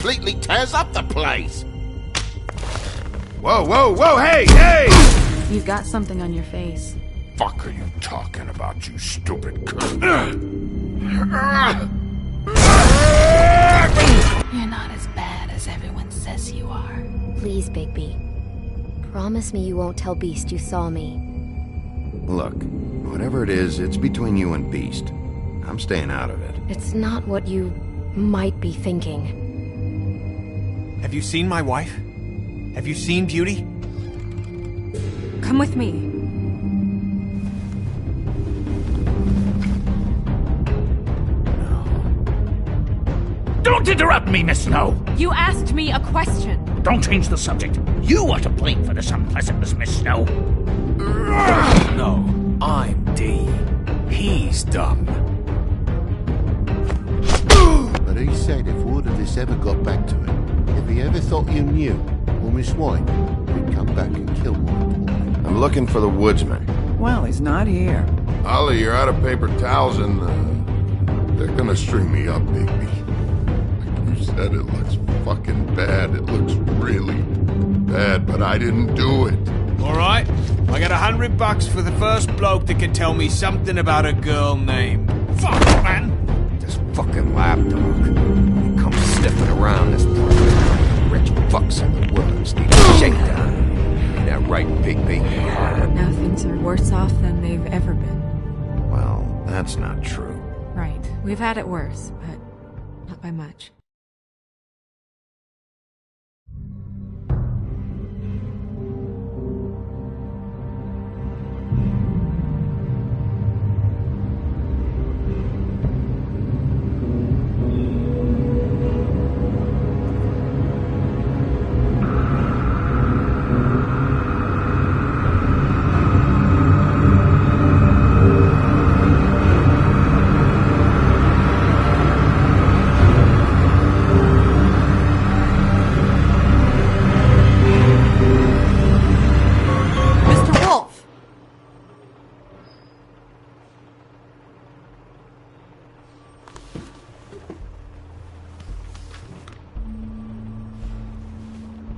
completely tears up the place. Whoa, whoa, whoa, hey, hey! You've got something on your face. Fuck are you talking about, you stupid cunt? You're not as bad as everyone says you are. Please, Bigby. Promise me you won't tell Beast you saw me. Look, whatever it is, it's between you and Beast. I'm staying out of it. It's not what you might be thinking. Have you seen my wife? Have you seen Beauty? Come with me. Don't interrupt me, Miss Snow! You asked me a question. Don't change the subject. You are to blame for this unpleasantness, Miss Snow. No, I'm D. He's dumb. But he said if word of this ever got back to him, if he ever thought you knew, or Miss White, he'd come back and kill one. I'm looking for the woodsman. Well, he's not here. Ollie, you're out of paper towels and, they're gonna string me up, Bigby. Like you said, it looks fucking bad. It looks really bad, but I didn't do it. Alright, I got $100 for the first bloke that can tell me something about a girl named. Fuck, man! This fucking lapdog. He comes sniffing around this part. Rich fucks in the woods need a shakedown. Ain't that right, Bigby? Now things are worse off than they've ever been. Well, that's not true. Right. We've had it worse, but not by much.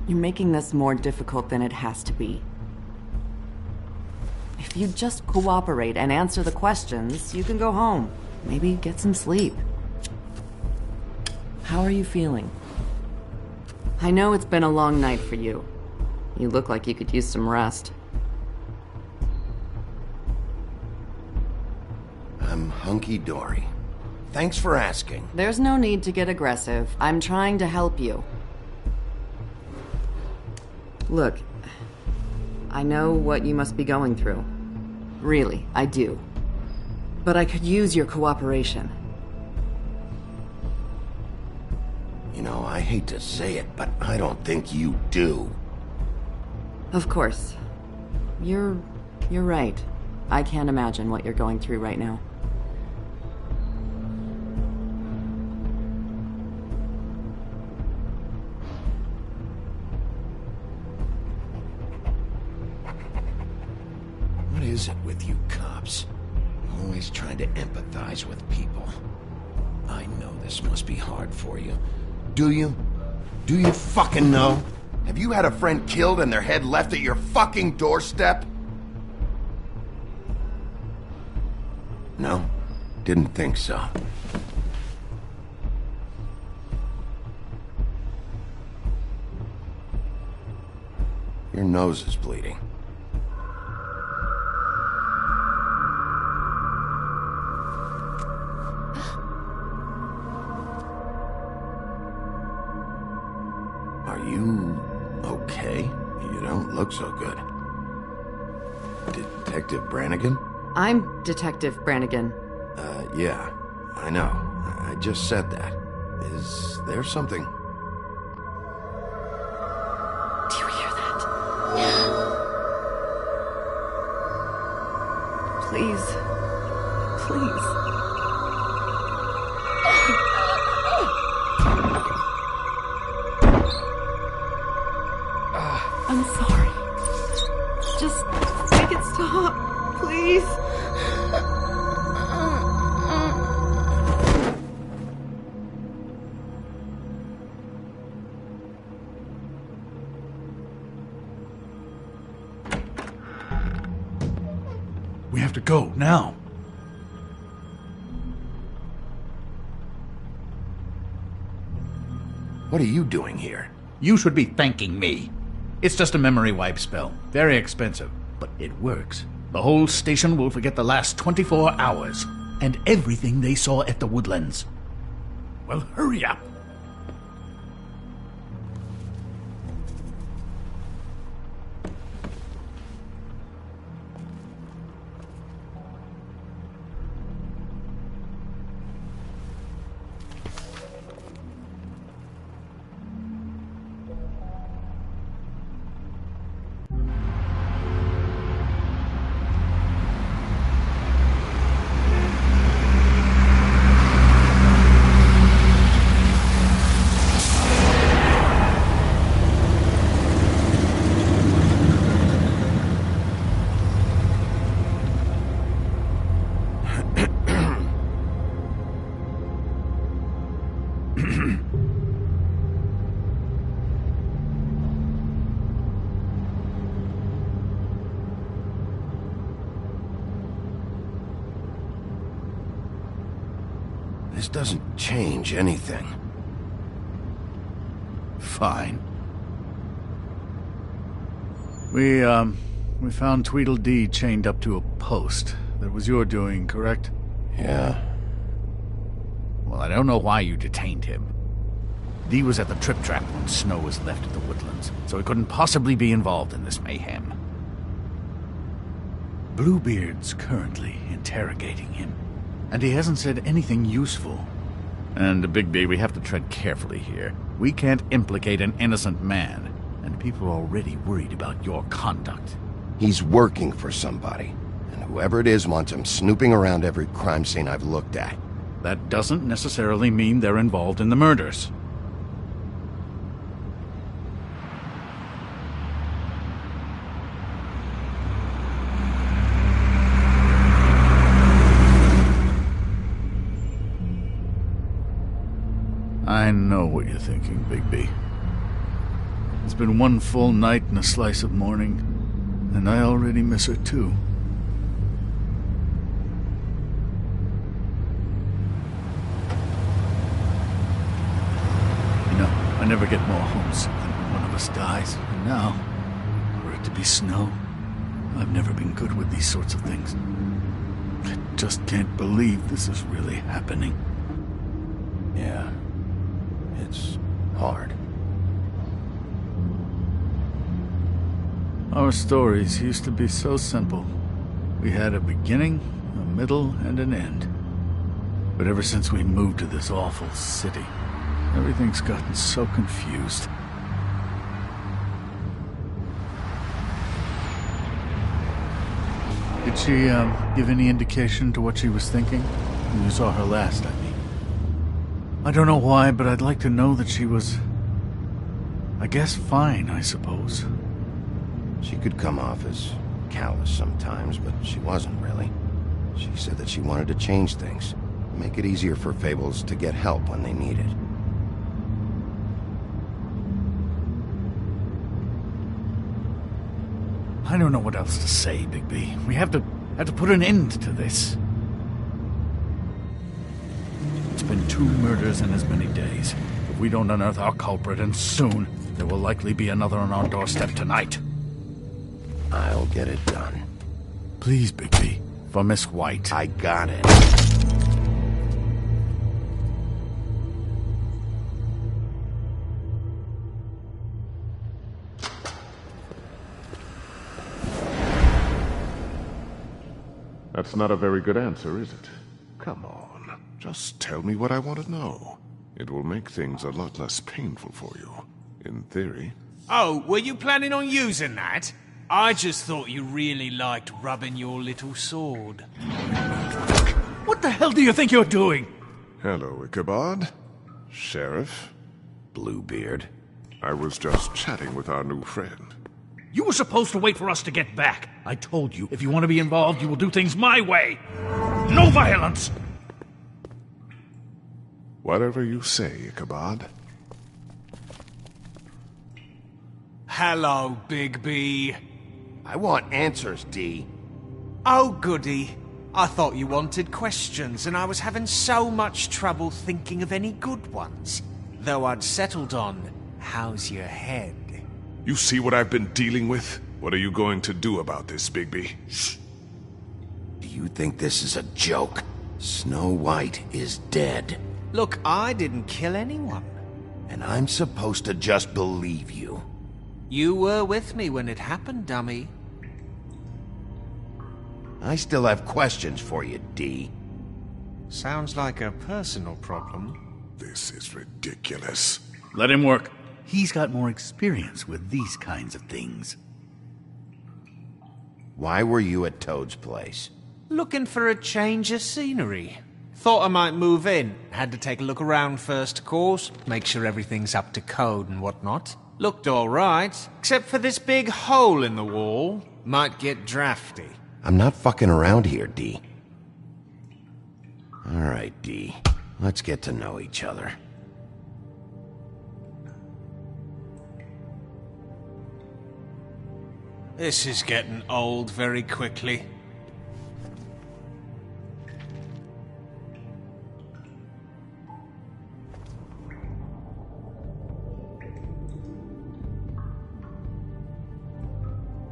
You're making this more difficult than it has to be. If you just cooperate and answer the questions, you can go home. Maybe get some sleep. How are you feeling? I know it's been a long night for you. You look like you could use some rest. I'm hunky-dory. Thanks for asking. There's no need to get aggressive. I'm trying to help you. Look, I know what you must be going through. Really, I do. But I could use your cooperation. You know, I hate to say it, but I don't think you do. Of course. You're right. I can't imagine what you're going through right now. What is it with you cops? Always trying to empathize with people. I know this must be hard for you. Do you? Do you fucking know? Have you had a friend killed and their head left at your fucking doorstep? No? Didn't think so. Your nose is bleeding. Are you okay? You don't look so good. Detective Brannigan? I'm Detective Brannigan. Yeah, I know. I just said that. Is there something? Do you hear that? Please. Please. I'm sorry. Just make it stop, please. have to go, now. What are you doing here? You should be thanking me. It's just a memory wipe spell. Very expensive, but it works. The whole station will forget the last 24 hours, and everything they saw at the Woodlands. Well, hurry up. This doesn't change anything. Fine. We found Tweedledee chained up to a post. That was your doing, correct? Yeah. Well, I don't know why you detained him. Dee was at the Trip Trap when Snow was left at the Woodlands, so he couldn't possibly be involved in this mayhem. Bluebeard's currently interrogating him, and he hasn't said anything useful. And, Bigby, we have to tread carefully here. We can't implicate an innocent man, and people are already worried about your conduct. He's working for somebody, and whoever it is wants him snooping around every crime scene I've looked at. That doesn't necessarily mean they're involved in the murders. I know what you're thinking, Bigby. It's been one full night and a slice of morning, and I already miss her too. You know, I never get more homesick than when one of us dies, and now, for it to be Snow, I've never been good with these sorts of things. I just can't believe this is really happening. Yeah. It's hard. Our stories used to be so simple. We had a beginning, a middle, and an end. But ever since we moved to this awful city, everything's gotten so confused. Did she, give any indication to what she was thinking? When you saw her last, I mean. I don't know why, but I'd like to know that she was... I guess fine, I suppose. She could come off as callous sometimes, but she wasn't really. She said that she wanted to change things, make it easier for Fables to get help when they need it. I don't know what else to say, Bigby. We have to put an end to this. It's been 2 murders in as many days. If we don't unearth our culprit, and soon, there will likely be another on our doorstep tonight. I'll get it done. Please, Bigby. For Miss White. I got it. That's not a very good answer, is it? Come on. Just tell me what I want to know. It will make things a lot less painful for you. In theory. Oh, were you planning on using that? I just thought you really liked rubbing your little sword. What the hell do you think you're doing? Hello, Ichabod. Sheriff. Bluebeard. I was just chatting with our new friend. You were supposed to wait for us to get back. I told you, if you want to be involved, you will do things my way. No violence! Whatever you say, Ichabod. Hello, Bigby. I want answers, Dee. Oh, goody. I thought you wanted questions, and I was having so much trouble thinking of any good ones. Though I'd settled on, how's your head? You see what I've been dealing with? What are you going to do about this, Bigby? Shh. Do you think this is a joke? Snow White is dead. Look, I didn't kill anyone. And I'm supposed to just believe you. You were with me when it happened, dummy. I still have questions for you, D. Sounds like a personal problem. This is ridiculous. Let him work. He's got more experience with these kinds of things. Why were you at Toad's place? Looking for a change of scenery. Thought I might move in. Had to take a look around first, of course. Make sure everything's up to code and whatnot. Looked alright, except for this big hole in the wall. Might get drafty. I'm not fucking around here, D. Alright, D. Let's get to know each other. This is getting old very quickly.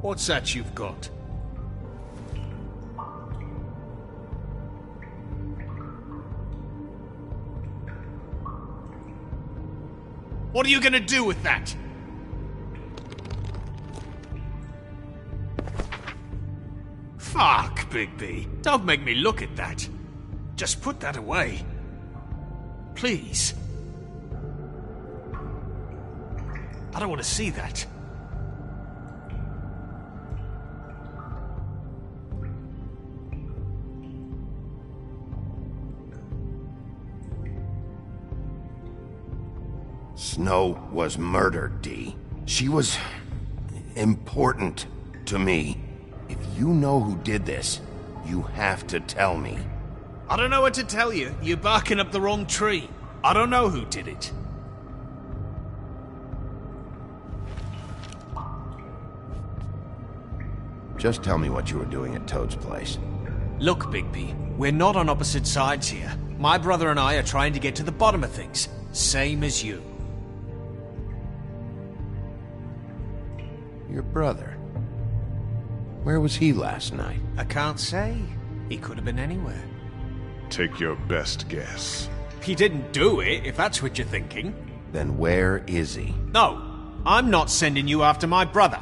What's that you've got? What are you gonna do with that? Fuck, Bigby. Don't make me look at that. Just put that away. Please. I don't want to see that. Snow was murdered, D. She was important to me. If you know who did this, you have to tell me. I don't know what to tell you. You're barking up the wrong tree. I don't know who did it. Just tell me what you were doing at Toad's place. Look, Bigby, we're not on opposite sides here. My brother and I are trying to get to the bottom of things. Same as you. Your brother? Where was he last night? I can't say. He could have been anywhere. Take your best guess. He didn't do it, if that's what you're thinking. Then where is he? No, I'm not sending you after my brother.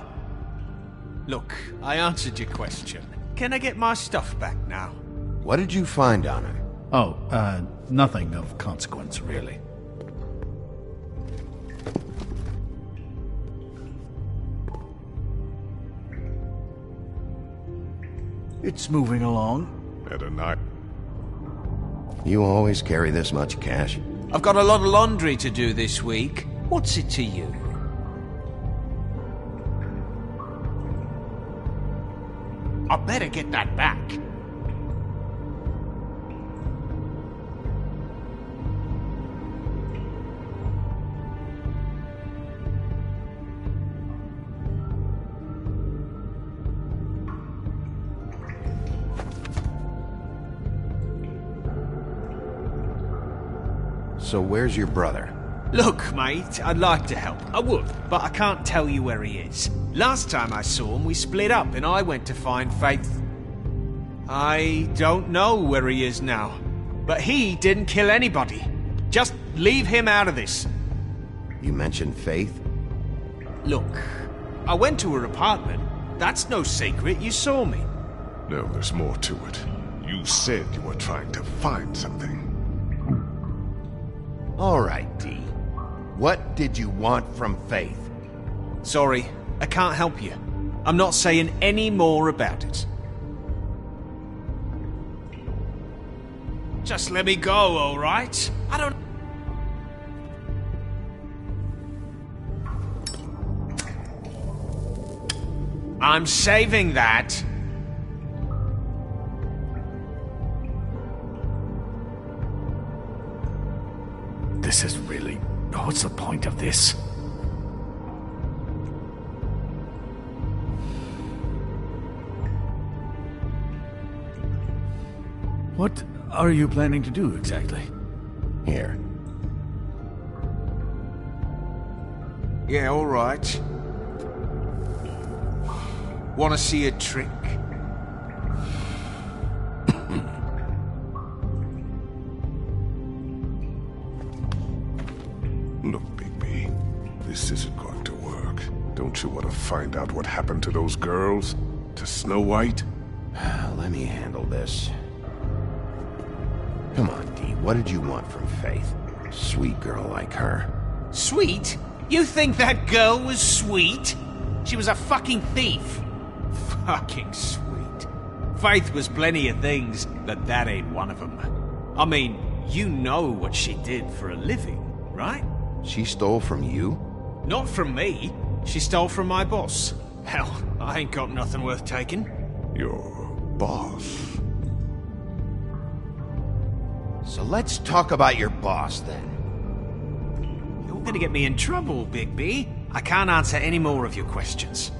Look, I answered your question. Can I get my stuff back now? What did you find on him? Oh, nothing of consequence, really. It's moving along. At a night. You always carry this much cash? I've got a lot of laundry to do this week. What's it to you? I better get that back. So where's your brother? Look, mate, I'd like to help. I would, but I can't tell you where he is. Last time I saw him, we split up and I went to find Faith. I don't know where he is now, but he didn't kill anybody. Just leave him out of this. You mentioned Faith? Look, I went to her apartment. That's no secret, you saw me. No, there's more to it. You said you were trying to find something. All right, D. What did you want from Faith? Sorry, I can't help you. I'm not saying any more about it. Just let me go, all right? I don't... I'm saving that. This is really... What's the point of this? What are you planning to do exactly? Here. Yeah, all right. Want to see a trick? Look, Bigby, this isn't going to work. Don't you want to find out what happened to those girls? To Snow White? Let me handle this. Come on, Dee, what did you want from Faith? Sweet girl like her. Sweet? You think that girl was sweet? She was a fucking thief. Fucking sweet. Faith was plenty of things, but that ain't one of them. I mean, you know what she did for a living, right? She stole from you? Not from me. She stole from my boss. Hell, I ain't got nothing worth taking. Your boss? So let's talk about your boss, then. You're gonna get me in trouble, Bigby. I can't answer any more of your questions.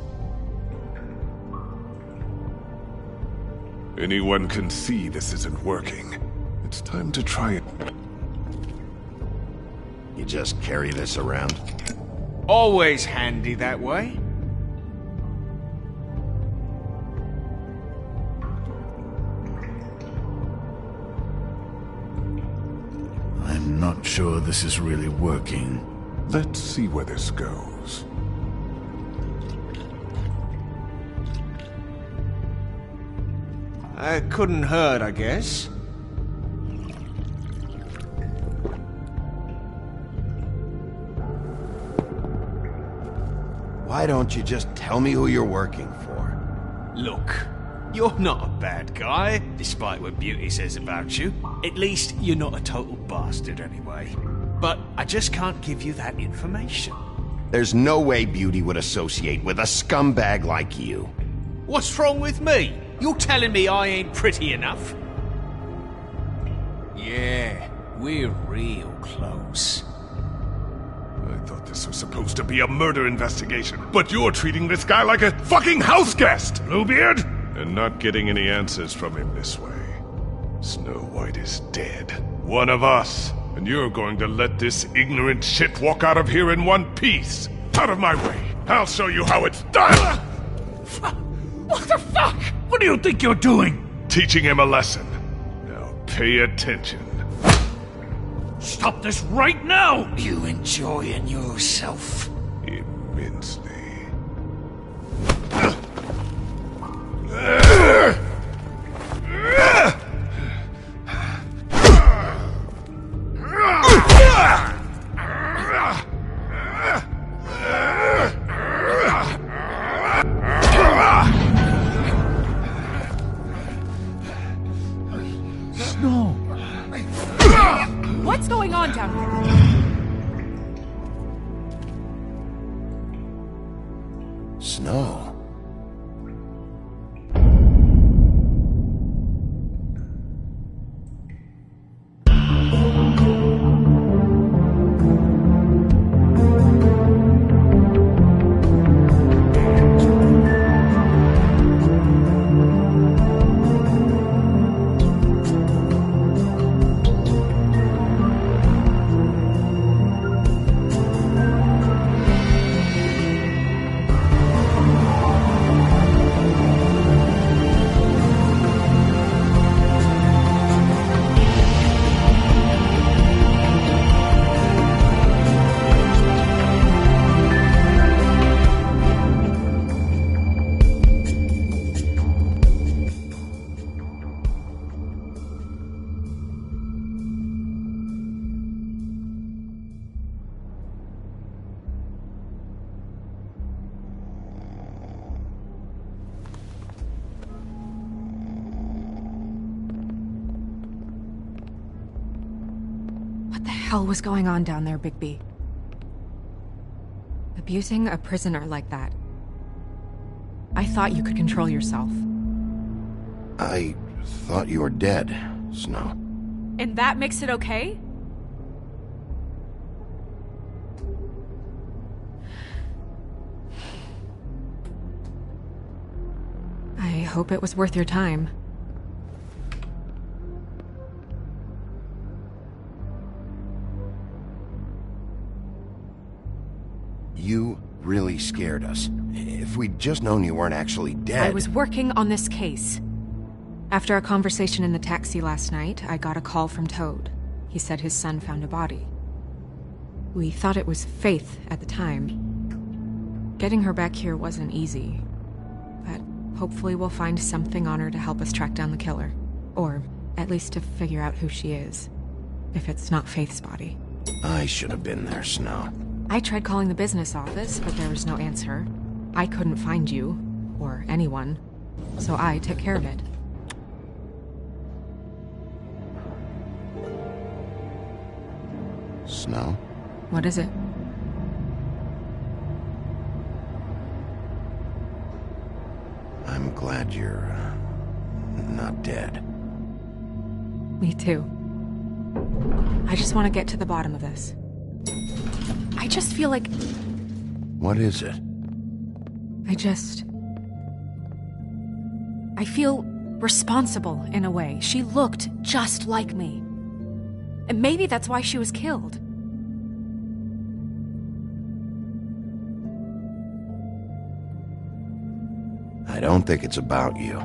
Anyone can see this isn't working. It's time to try it. You just carry this around? Always handy that way. I'm not sure this is really working. Let's see where this goes. It couldn't hurt, I guess. Why don't you just tell me who you're working for? Look, you're not a bad guy, despite what Beauty says about you. At least, you're not a total bastard anyway. But I just can't give you that information. There's no way Beauty would associate with a scumbag like you. What's wrong with me? You're telling me I ain't pretty enough? Yeah, we're real close. I thought this was supposed to be a murder investigation, but you're treating this guy like a fucking house guest, Bluebeard! And not getting any answers from him this way. Snow White is dead. One of us. And you're going to let this ignorant shit walk out of here in one piece. Out of my way. I'll show you how it's done! What the fuck? What do you think you're doing? Teaching him a lesson. Now pay attention. Stop this right now! You enjoying yourself? Immensely. Snow! What's going on down here? Snow. What the hell was going on down there, Bigby? Abusing a prisoner like that. I thought you could control yourself. I thought you were dead, Snow. And that makes it okay? I hope it was worth your time. You really scared us. If we'd just known you weren't actually dead... I was working on this case. After our conversation in the taxi last night, I got a call from Toad. He said his son found a body. We thought it was Faith at the time. Getting her back here wasn't easy. But hopefully we'll find something on her to help us track down the killer. Or at least to figure out who she is. If it's not Faith's body. I should have been there, Snow. I tried calling the business office, but there was no answer. I couldn't find you, or anyone, so I took care of it. Snow? What is it? I'm glad you're... not dead. Me too. I just want to get to the bottom of this. I just feel like... What is it? I feel responsible in a way. She looked just like me. And maybe that's why she was killed. I don't think it's about you.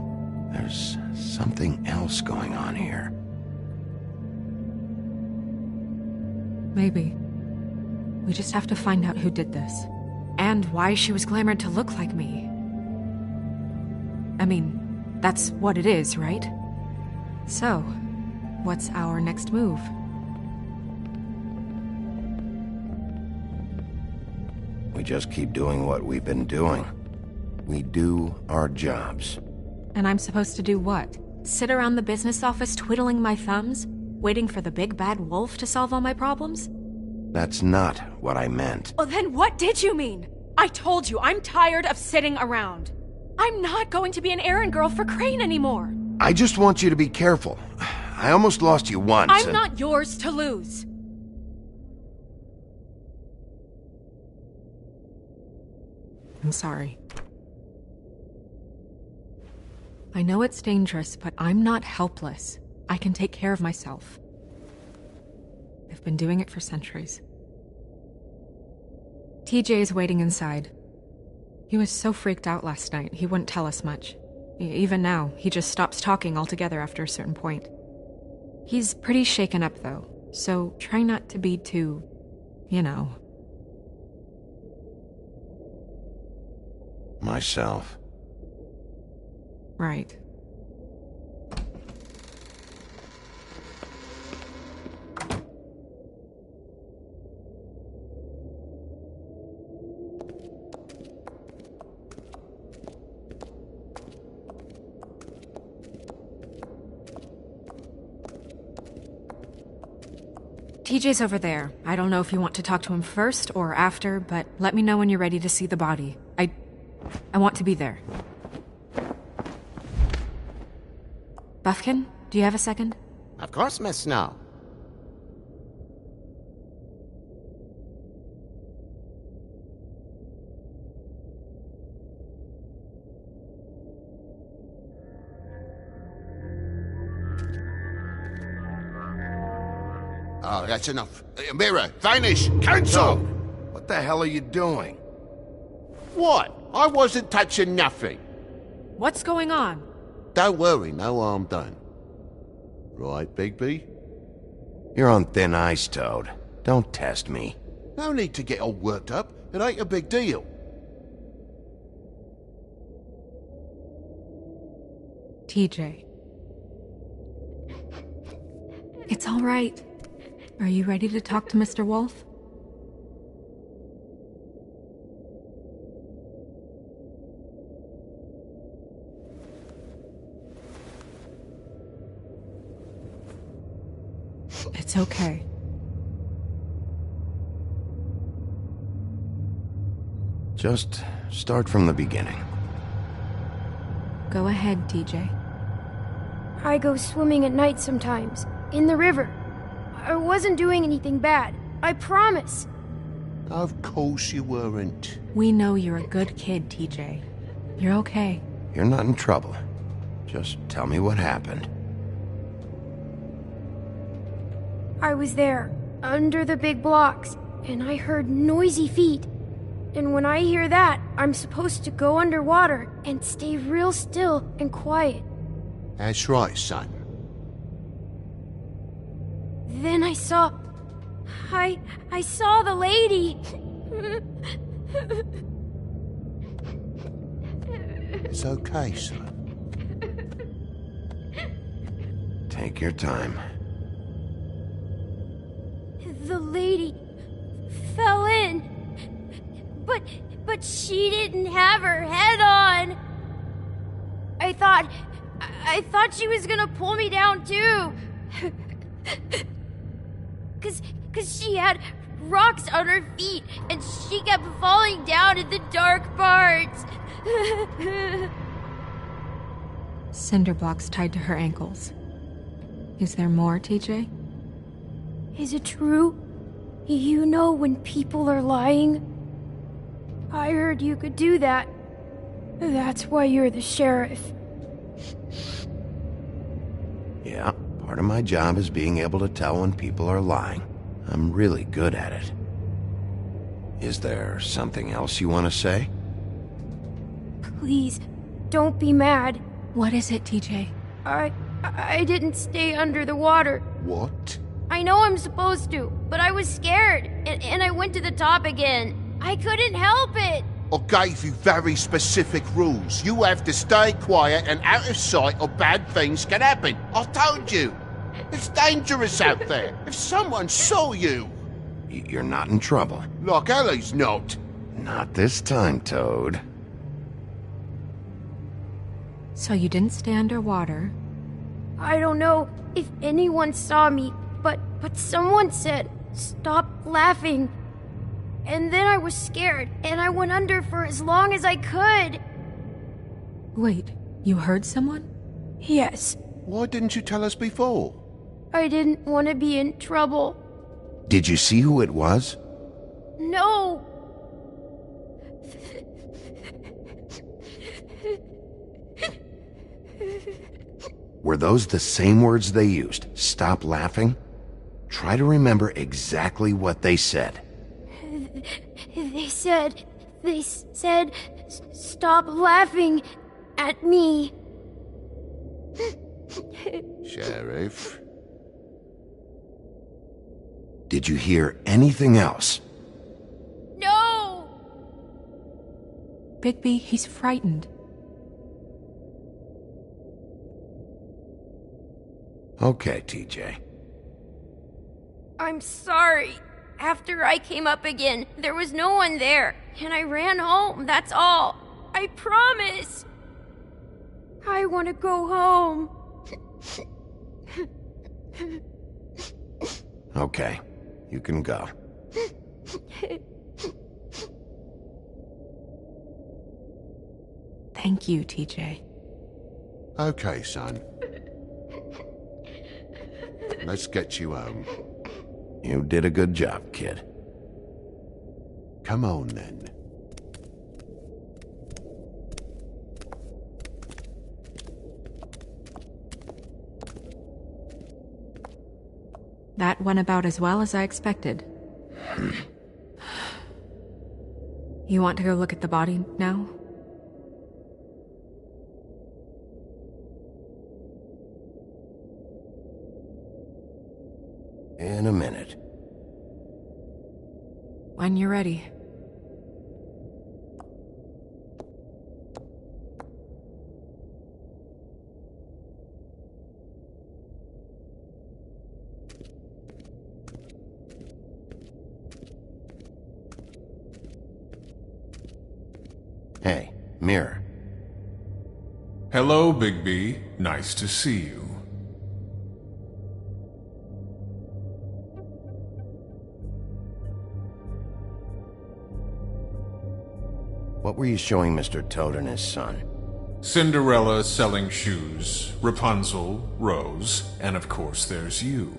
There's something else going on here. Maybe. We just have to find out who did this. And why she was glamored to look like me. I mean, that's what it is, right? So, what's our next move? We just keep doing what we've been doing. We do our jobs. And I'm supposed to do what? Sit around the business office twiddling my thumbs? Waiting for the big bad wolf to solve all my problems? That's not what I meant. Well, then what did you mean? I told you, I'm tired of sitting around. I'm not going to be an errand girl for Crane anymore. I just want you to be careful. I almost lost you once. I'm not yours to lose. I'm sorry. I know it's dangerous, but I'm not helpless. I can take care of myself. I've been doing it for centuries. TJ is waiting inside. He was so freaked out last night, he wouldn't tell us much. Even now, he just stops talking altogether after a certain point. He's pretty shaken up, though, so try not to be too, you know. Myself. Right. TJ's over there. I don't know if you want to talk to him first or after, but let me know when you're ready to see the body. I want to be there. Buffkin, do you have a second? Of course, Miss Snow. Oh, that's enough. Mirror, vanish, cancel! What the hell are you doing? What? I wasn't touching nothing. What's going on? Don't worry, no harm done. Right, Bigby? You're on thin ice, Toad. Don't test me. No need to get all worked up. It ain't a big deal. TJ. It's all right. Are you ready to talk to Mr. Wolf? It's okay. Just start from the beginning. Go ahead, TJ. I go swimming at night sometimes, in the river. I wasn't doing anything bad, I promise. Of course you weren't. We know you're a good kid, TJ. You're okay. You're not in trouble. Just tell me what happened. I was there, under the big blocks, and I heard noisy feet. And when I hear that, I'm supposed to go underwater and stay real still and quiet. That's right, son. Then I saw the lady. It's okay, son. Take your time. The lady fell in. But she didn't have her head on. I thought she was gonna pull me down too. Cause she had rocks on her feet and she kept falling down in the dark parts. Cinder blocks tied to her ankles. Is there more, TJ? Is it true? You know when people are lying? I heard you could do that. That's why you're the sheriff. Yeah, part of my job is being able to tell when people are lying. I'm really good at it. Is there something else you want to say? Please, don't be mad. What is it, TJ? I didn't stay under the water. What? I know I'm supposed to, but I was scared, and I went to the top again. I couldn't help it. I gave you very specific rules. You have to stay quiet and out of sight or bad things can happen. I told you. It's dangerous out there. If someone saw you... You're not in trouble. Like Ellie's not. Not this time, Toad. So you didn't stay underwater. I don't know if anyone saw me, but someone said, "Stop laughing." And then I was scared, and I went under for as long as I could. Wait, you heard someone? Yes. Why didn't you tell us before? I didn't want to be in trouble. Did you see who it was? No. Were those the same words they used? Stop laughing? Try to remember exactly what they said. They said, stop laughing at me. Sheriff? Did you hear anything else? No! Bigby, he's frightened. Okay, TJ. I'm sorry. After I came up again, there was no one there, and I ran home, that's all. I promise. I want to go home. Okay, you can go. Thank you, TJ. Okay, son. Let's get you home. You did a good job, kid. Come on, then. That went about as well as I expected. You want to go look at the body now? In a minute. When you're ready. Hey, Mirror. Hello, Bigby. Nice to see you. What were you showing Mr. Toad and his son? Cinderella selling shoes, Rapunzel, Rose, and of course there's you.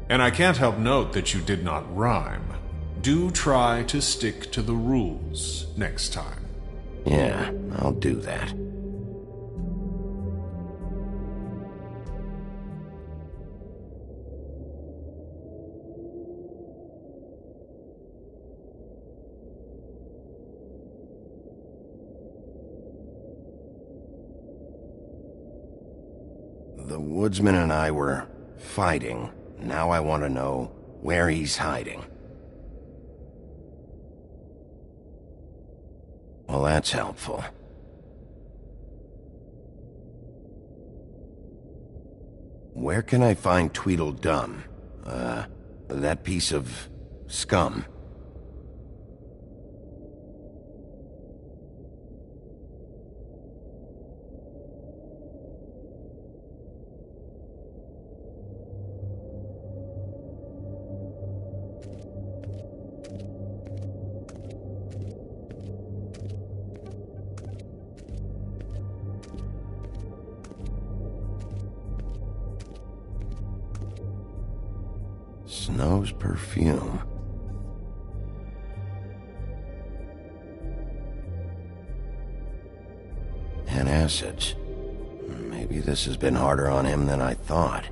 And I can't help note that you did not rhyme. Do try to stick to the rules next time. Yeah, I'll do that. The woodsman and I were fighting. Now I want to know where he's hiding. Well, that's helpful. Where can I find Tweedledum? That piece of scum. Snow's perfume. Antacids. Maybe this has been harder on him than I thought.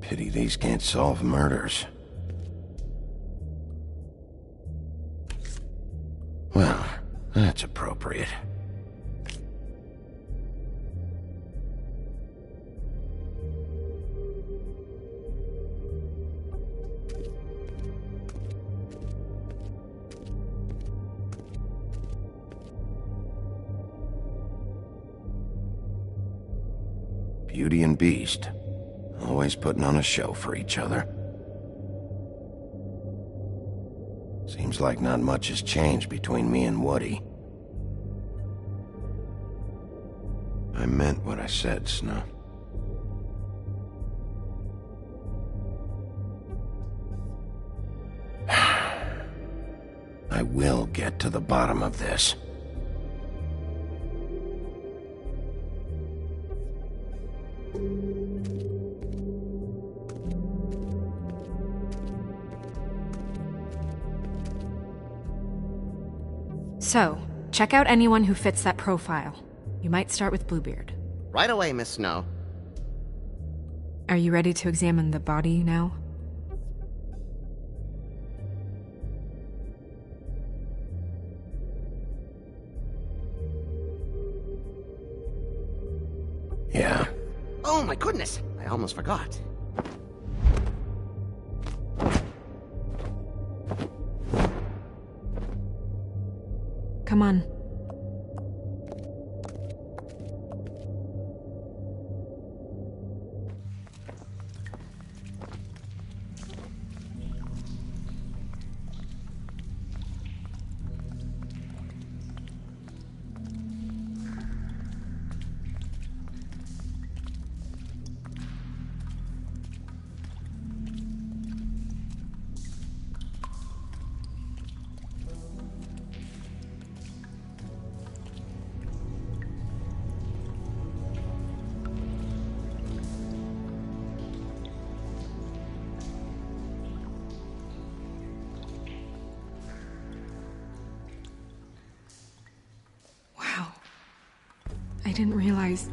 Pity these can't solve murders. Well, that's appropriate. Beauty and Beast. Always putting on a show for each other. Seems like not much has changed between me and Woody. I meant what I said, Snow. I will get to the bottom of this. So, check out anyone who fits that profile. You might start with Bluebeard. Right away, Miss Snow. Are you ready to examine the body now? Yeah. Oh my goodness! I almost forgot. Come on. I didn't realize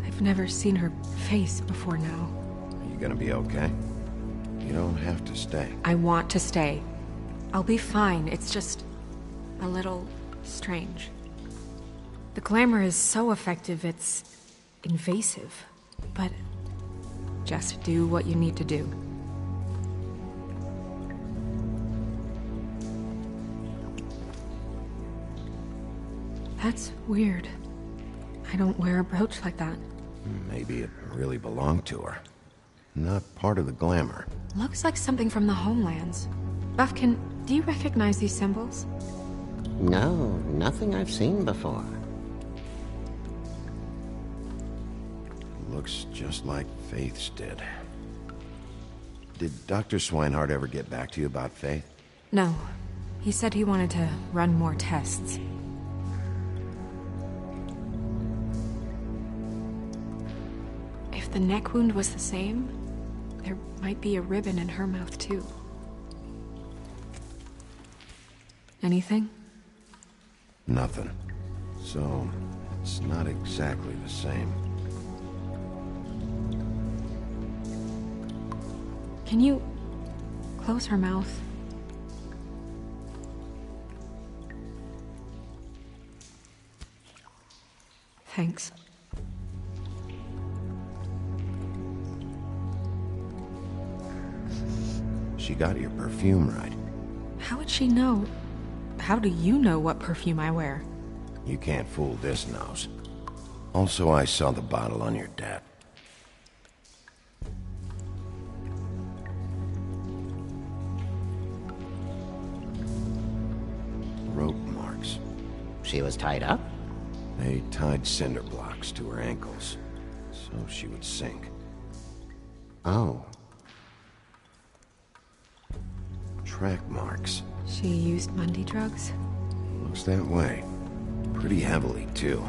I've never seen her face before now. Are you gonna be okay? You don't have to stay. I want to stay. I'll be fine. It's just a little strange. The glamour is so effective, it's invasive. But just do what you need to do. That's weird. I don't wear a brooch like that. Maybe it really belonged to her. Not part of the glamour. Looks like something from the Homelands. Buffkin, do you recognize these symbols? No, nothing I've seen before. Looks just like Faith's did. Did Dr. Swinehart ever get back to you about Faith? No. He said he wanted to run more tests. If the neck wound was the same, there might be a ribbon in her mouth too. Anything? Nothing. So, it's not exactly the same. Can you close her mouth? Thanks. She got your perfume right. How would she know? How do you know what perfume I wear? You can't fool this nose. Also, I saw the bottle on your dad. Rope marks. She was tied up? They tied cinder blocks to her ankles, so she would sink. Oh. Track marks. She used Mundy drugs? Looks that way. Pretty heavily, too.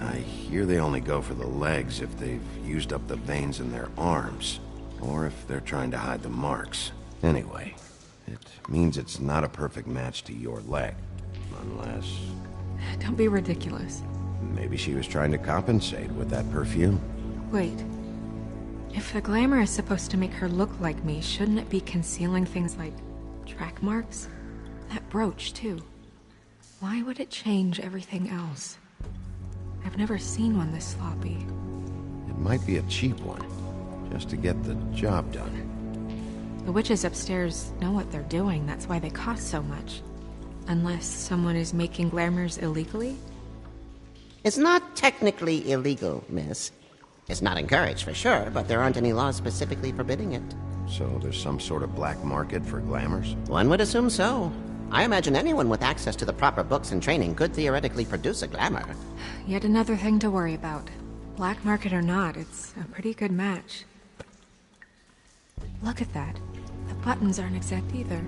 I hear they only go for the legs if they've used up the veins in their arms, or if they're trying to hide the marks. Anyway, it means it's not a perfect match to your leg, unless... Don't be ridiculous. Maybe she was trying to compensate with that perfume. Wait. If the glamour is supposed to make her look like me, shouldn't it be concealing things like track marks? That brooch, too. Why would it change everything else? I've never seen one this sloppy. It might be a cheap one, just to get the job done. The witches upstairs know what they're doing, that's why they cost so much. Unless someone is making glamours illegally? It's not technically illegal, miss. It's not encouraged for sure, but there aren't any laws specifically forbidding it. So there's some sort of black market for glamours? One would assume so. I imagine anyone with access to the proper books and training could theoretically produce a glamour. Yet another thing to worry about. Black market or not, it's a pretty good match. Look at that. The buttons aren't exact either.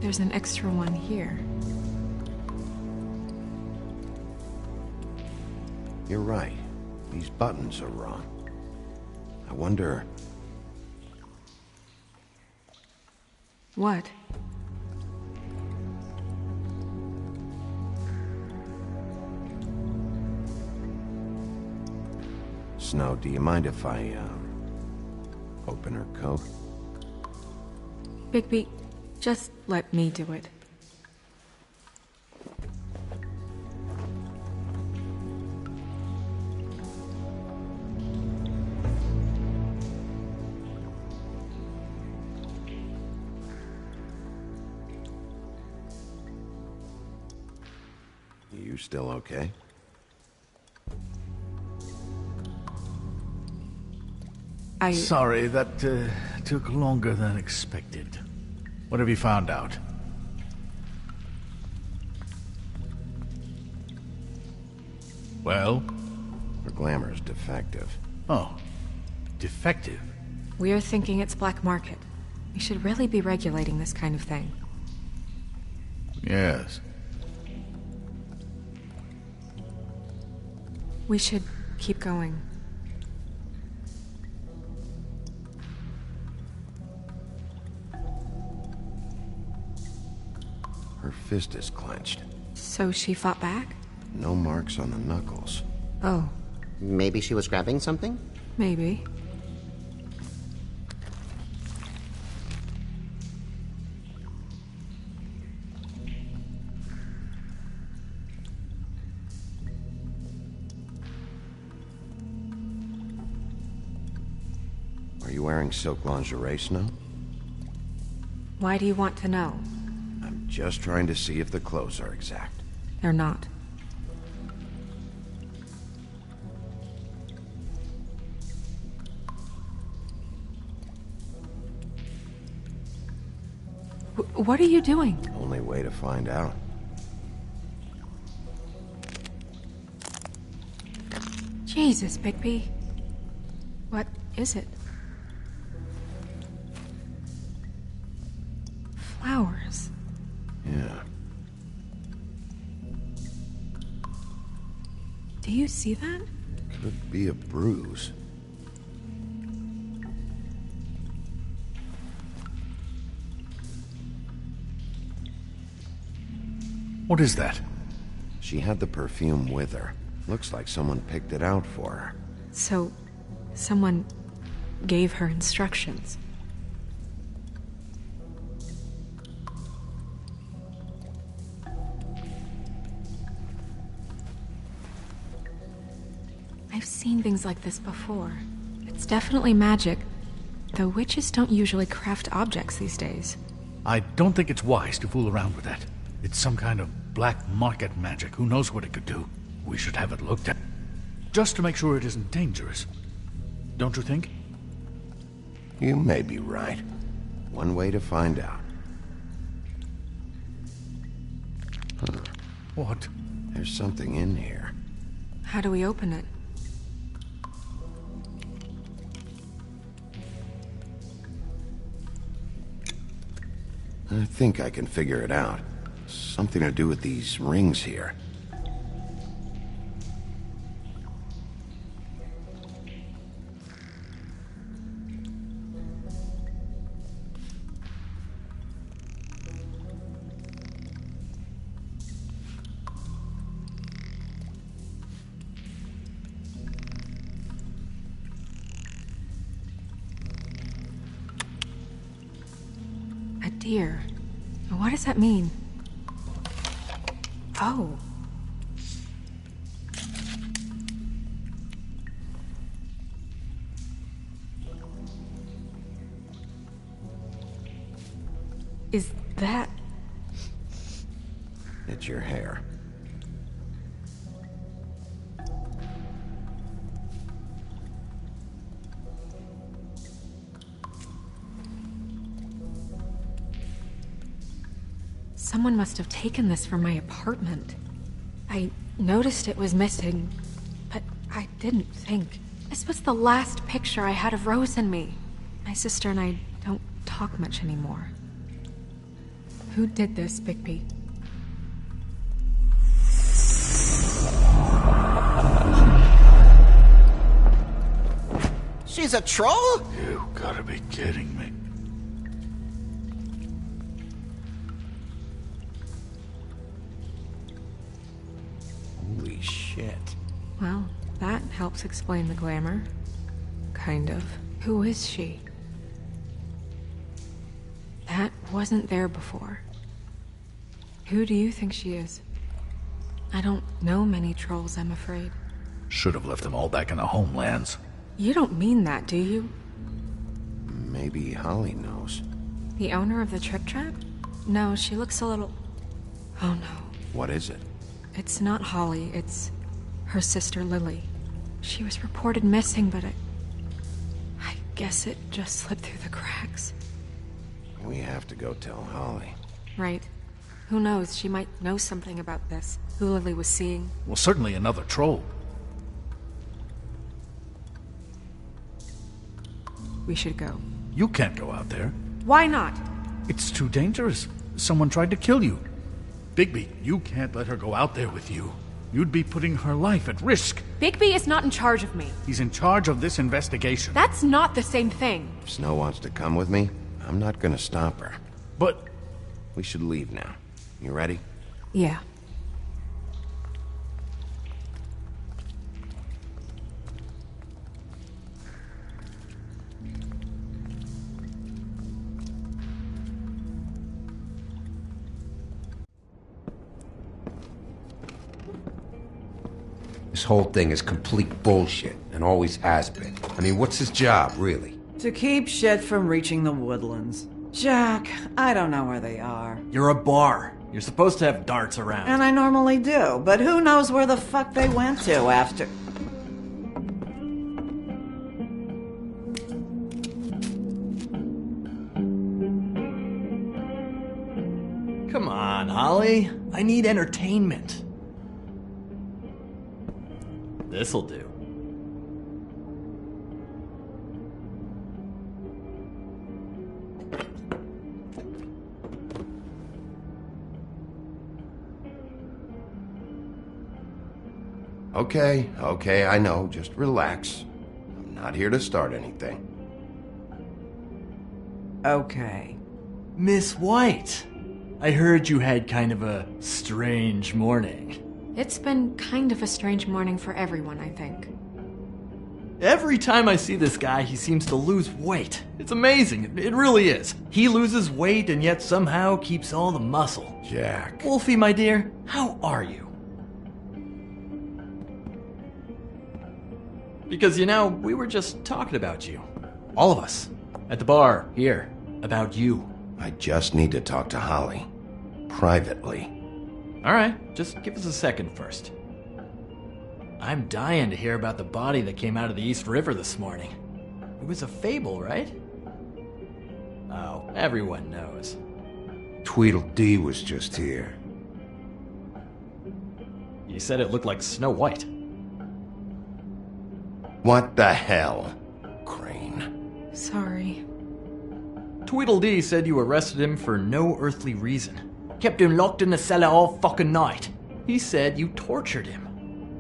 There's an extra one here. You're right. These buttons are wrong. I wonder... What? Snow, do you mind if I, open her coat? Bigby, just let me do it. You still okay? Sorry, that took longer than expected. What have you found out? Well? Her glamour's defective. Oh. Defective? We're thinking it's black market. We should really be regulating this kind of thing. Yes. We should keep going. Her fist is clenched. So she fought back? No marks on the knuckles. Oh. Maybe she was grabbing something? Maybe. Are you wearing silk lingerie, Snow? Why do you want to know? I'm just trying to see if the clothes are exact. They're not. What are you doing? Only way to find out. Jesus, Bigby. What is it? Flowers. Yeah. Do you see that? Could be a bruise. What is that? She had the perfume with her. Looks like someone picked it out for her. So, someone gave her instructions. I've seen things like this before. It's definitely magic, though witches don't usually craft objects these days. I don't think it's wise to fool around with that. It's some kind of black market magic. Who knows what it could do? We should have it looked at, just to make sure it isn't dangerous. Don't you think? You may be right. One way to find out. Huh. What? There's something in here. How do we open it? I think I can figure it out. Something to do with these rings here. A deer. What does that mean? Oh. Is that... It's your hair. Someone must have taken this from my apartment. I noticed it was missing, but I didn't think. This was the last picture I had of Rose and me. My sister and I don't talk much anymore. Who did this, Bigby? She's a troll? You gotta be kidding me. Holy shit. Well, that helps explain the glamour. Kind of. Who is she? That wasn't there before. Who do you think she is? I don't know many trolls, I'm afraid. Should have left them all back in the homelands. You don't mean that, do you? Maybe Holly knows. The owner of the Trick Trap? No, she looks a little... Oh no. What is it? It's not Holly, it's her sister Lily. She was reported missing, but I guess it just slipped through the cracks. We have to go tell Holly. Right. Who knows, she might know something about this. Who Lily was seeing. Well, certainly another troll. We should go. You can't go out there. Why not? It's too dangerous. Someone tried to kill you. Bigby, you can't let her go out there with you. You'd be putting her life at risk. Bigby is not in charge of me. He's in charge of this investigation. That's not the same thing. If Snow wants to come with me, I'm not gonna stop her. But... We should leave now. You ready? Yeah. This whole thing is complete bullshit, and always has been. I mean, what's his job, really? To keep shit from reaching the woodlands. Jack, I don't know where they are. You're a bar. You're supposed to have darts around. And I normally do, but who knows where the fuck they went to after... Come on, Holly. I need entertainment. This'll do. Okay, I know. Just relax. I'm not here to start anything. Okay. Miss White, I heard you had kind of a strange morning. It's been kind of a strange morning for everyone, I think. Every time I see this guy, he seems to lose weight. It's amazing. It really is. He loses weight and yet somehow keeps all the muscle. Jack. Wolfie, my dear, how are you? Because, we were just talking about you. All of us. At the bar, here. About you. I just need to talk to Holly. Privately. Alright, just give us a second first. I'm dying to hear about the body that came out of the East River this morning. It was a fable, right? Oh, everyone knows. Tweedledee was just here. You said it looked like Snow White. What the hell, Crane? Sorry. Tweedledee said you arrested him for no earthly reason. Kept him locked in the cellar all fucking night. He said you tortured him.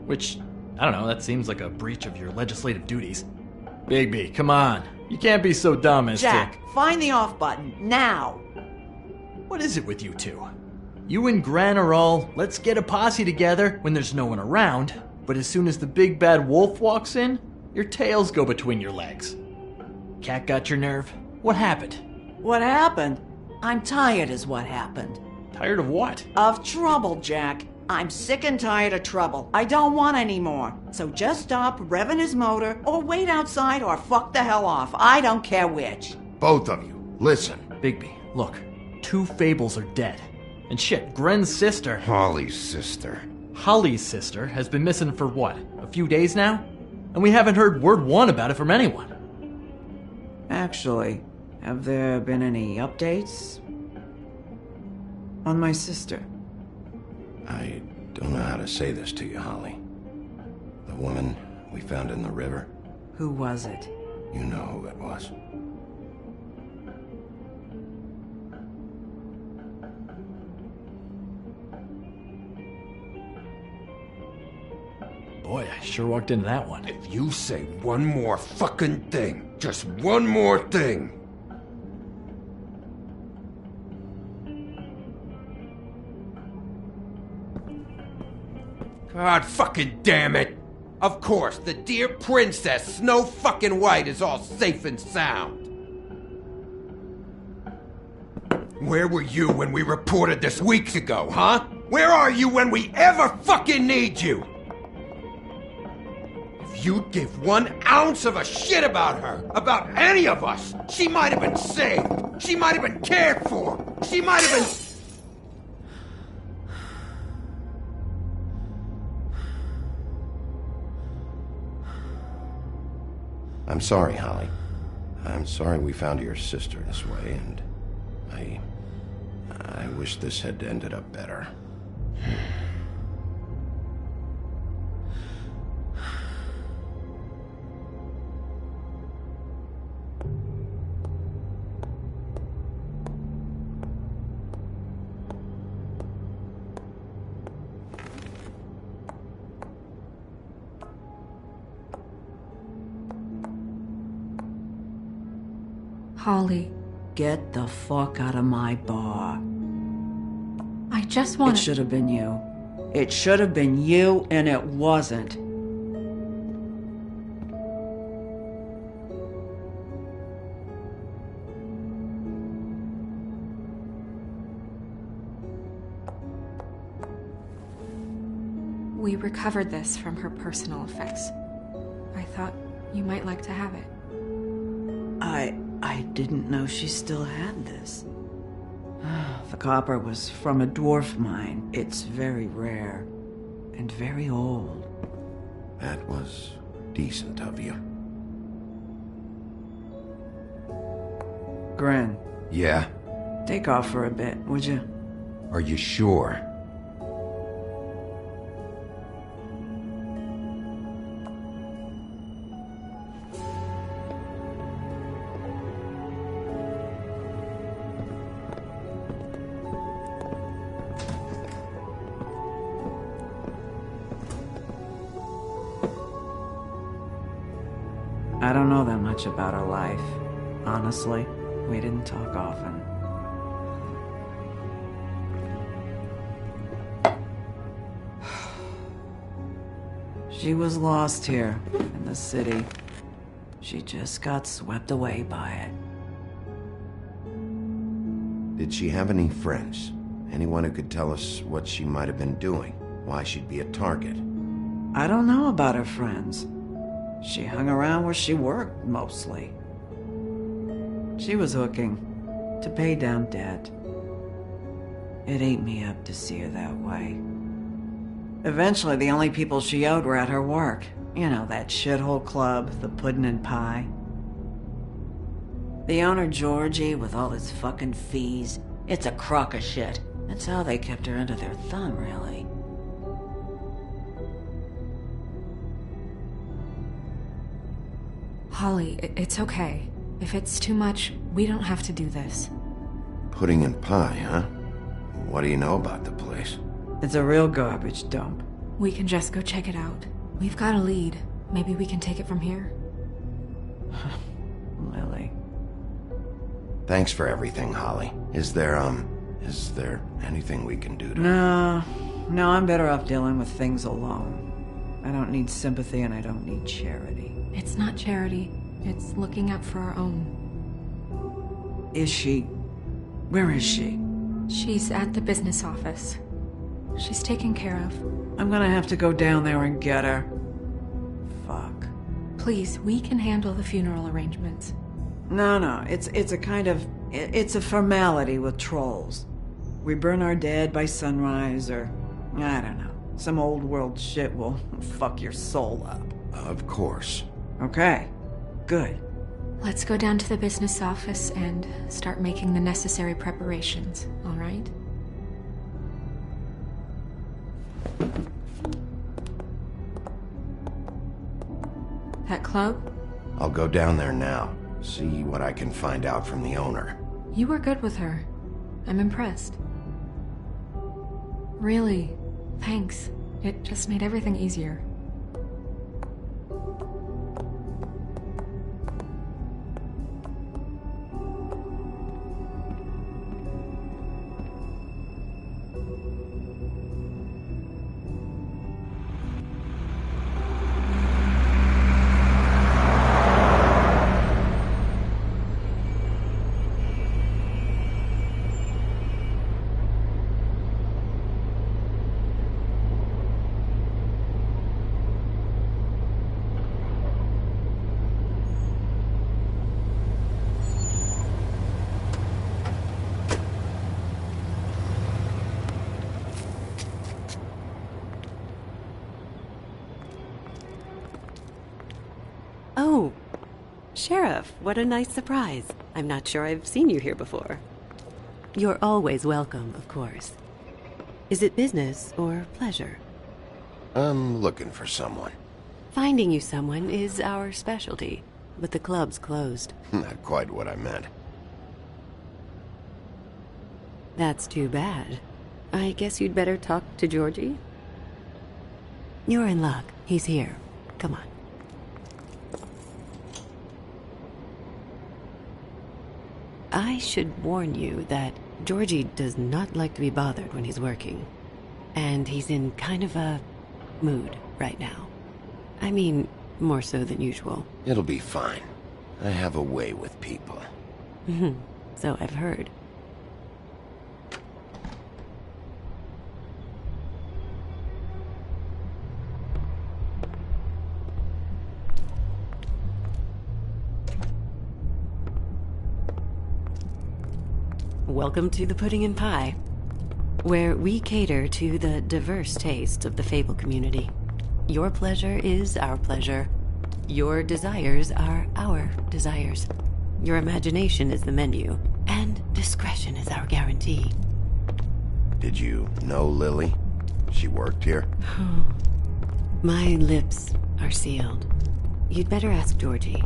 Which, I don't know, that seems like a breach of your legislative duties. Bigby, come on. You can't be so dumb as Jack, find the off button, now! What is it with you two? You and Gran are all, let's get a posse together when there's no one around, but as soon as the big bad wolf walks in, your tails go between your legs. Cat got your nerve? What happened? What happened? I'm tired is what happened. Tired of what? Of trouble, Jack. I'm sick and tired of trouble. I don't want any more. So just stop revving his motor, or wait outside, or fuck the hell off. I don't care which. Both of you, listen. Bigby, look. 2 fables are dead. And shit, Gren's sister... Holly's sister. Holly's sister has been missing for what? A few days now? And we haven't heard word one about it from anyone. Actually, have there been any updates on my sister? I don't know how to say this to you, Holly. The woman we found in the river. Who was it? You know who it was. Boy, I sure walked into that one. If you say one more fucking thing, just one more thing. God fucking damn it! Of course, the dear princess Snow fucking White is all safe and sound. Where were you when we reported this weeks ago, huh? Where are you when we ever fucking need you? If you'd give 1 ounce of a shit about her, about any of us, she might have been saved. She might have been cared for. She might have been... I'm sorry, Holly. I'm sorry we found your sister this way, and I wish this had ended up better. Holly. Get the fuck out of my bar. I just want It should have been you. It should have been you, and it wasn't. We recovered this from her personal effects. I thought you might like to have it. I didn't know she still had this. The copper was from a dwarf mine. It's very rare and very old. That was decent of you. Gren. Yeah? Take off for a bit, would you? Are you sure? I don't know that much about her life. Honestly, we didn't talk often. She was lost here, in the city. She just got swept away by it. Did she have any friends? Anyone who could tell us what she might have been doing? Why she'd be a target? I don't know about her friends. She hung around where she worked, mostly. She was hooking to pay down debt. It ate me up to see her that way. Eventually, the only people she owed were at her work. You know, that shithole club, the Puddin' and Pie. The owner, Georgie, with all his fucking fees, it's a crock of shit. That's how they kept her under their thumb, really. Holly, it's okay. If it's too much, we don't have to do this. Pudding and Pie, huh? What do you know about the place? It's a real garbage dump. We can just go check it out. We've got a lead. Maybe we can take it from here. Lily. Thanks for everything, Holly. Is there anything we can do to... No, I'm better off dealing with things alone. I don't need sympathy and I don't need charity. It's not charity. It's looking out for our own. Is she? Where is she? She's at the business office. She's taken care of. I'm gonna have to go down there and get her. Fuck. Please, we can handle the funeral arrangements. No, it's a kind of... It's a formality with trolls. We burn our dead by sunrise, or... I don't know. Some old world shit will fuck your soul up. Of course. Okay. Good. Let's go down to the business office and start making the necessary preparations, all right? That club? I'll go down there now. See what I can find out from the owner. You were good with her. I'm impressed. Really, thanks. It just made everything easier. Oh, Sheriff, what a nice surprise. I'm not sure I've seen you here before. You're always welcome, of course. Is it business or pleasure? I'm looking for someone. Finding you someone is our specialty, but the club's closed. Not quite what I meant. That's too bad. I guess you'd better talk to Georgie? You're in luck. He's here. Come on. I should warn you that Georgie does not like to be bothered when he's working. And he's in kind of a mood right now. I mean, more so than usual. It'll be fine. I have a way with people. So I've heard. Welcome to the Pudding and Pie, where we cater to the diverse tastes of the Fable community. Your pleasure is our pleasure. Your desires are our desires. Your imagination is the menu, and discretion is our guarantee. Did you know Lily? She worked here? My lips are sealed. You'd better ask Georgie.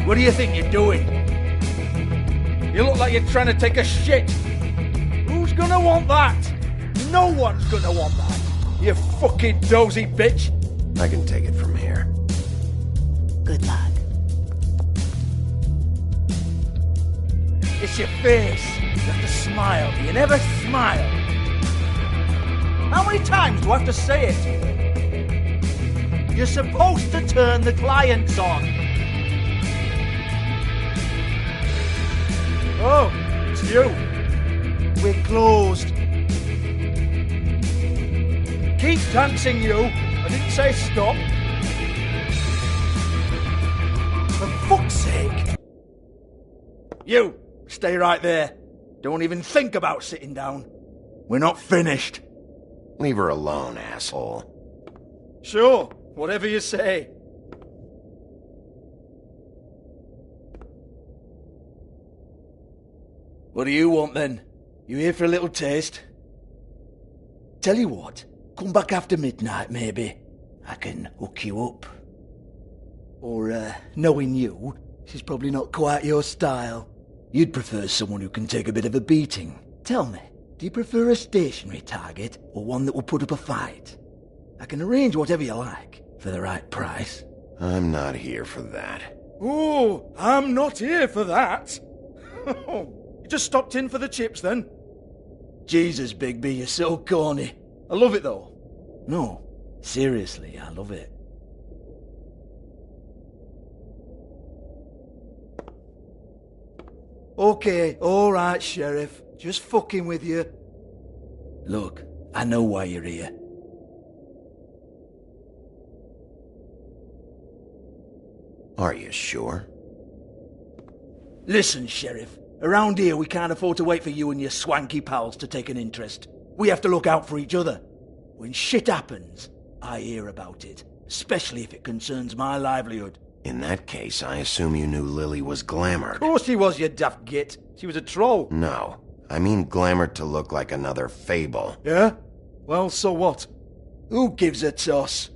What do you think you're doing? You look like you're trying to take a shit. Who's gonna want that? No one's gonna want that. You fucking dozy bitch. I can take it from here. Good luck. It's your face. You have to smile. You never smile. How many times do I have to say it? You're supposed to turn the clients on. Oh, it's you. We're closed. Keep dancing, you. I didn't say stop. For fuck's sake. You, stay right there. Don't even think about sitting down. We're not finished. Leave her alone, asshole. Sure, whatever you say. What do you want then? You here for a little taste? Tell you what, come back after midnight maybe. I can hook you up. Or, knowing you, she's probably not quite your style. You'd prefer someone who can take a bit of a beating. Tell me, do you prefer a stationary target or one that will put up a fight? I can arrange whatever you like for the right price. I'm not here for that. Oh, I'm not here for that. You just stopped in for the chips then? Jesus, Bigby, you're so corny. I love it though. No, seriously, I love it. Okay, alright, Sheriff. Just fucking with you. Look, I know why you're here. Are you sure? Listen, Sheriff. Around here we can't afford to wait for you and your swanky pals to take an interest. We have to look out for each other. When shit happens, I hear about it. Especially if it concerns my livelihood. In that case, I assume you knew Lily was glamored. Of course she was, you daft git. She was a troll. No. I mean glamored to look like another fable. Yeah? Well, so what? Who gives a toss?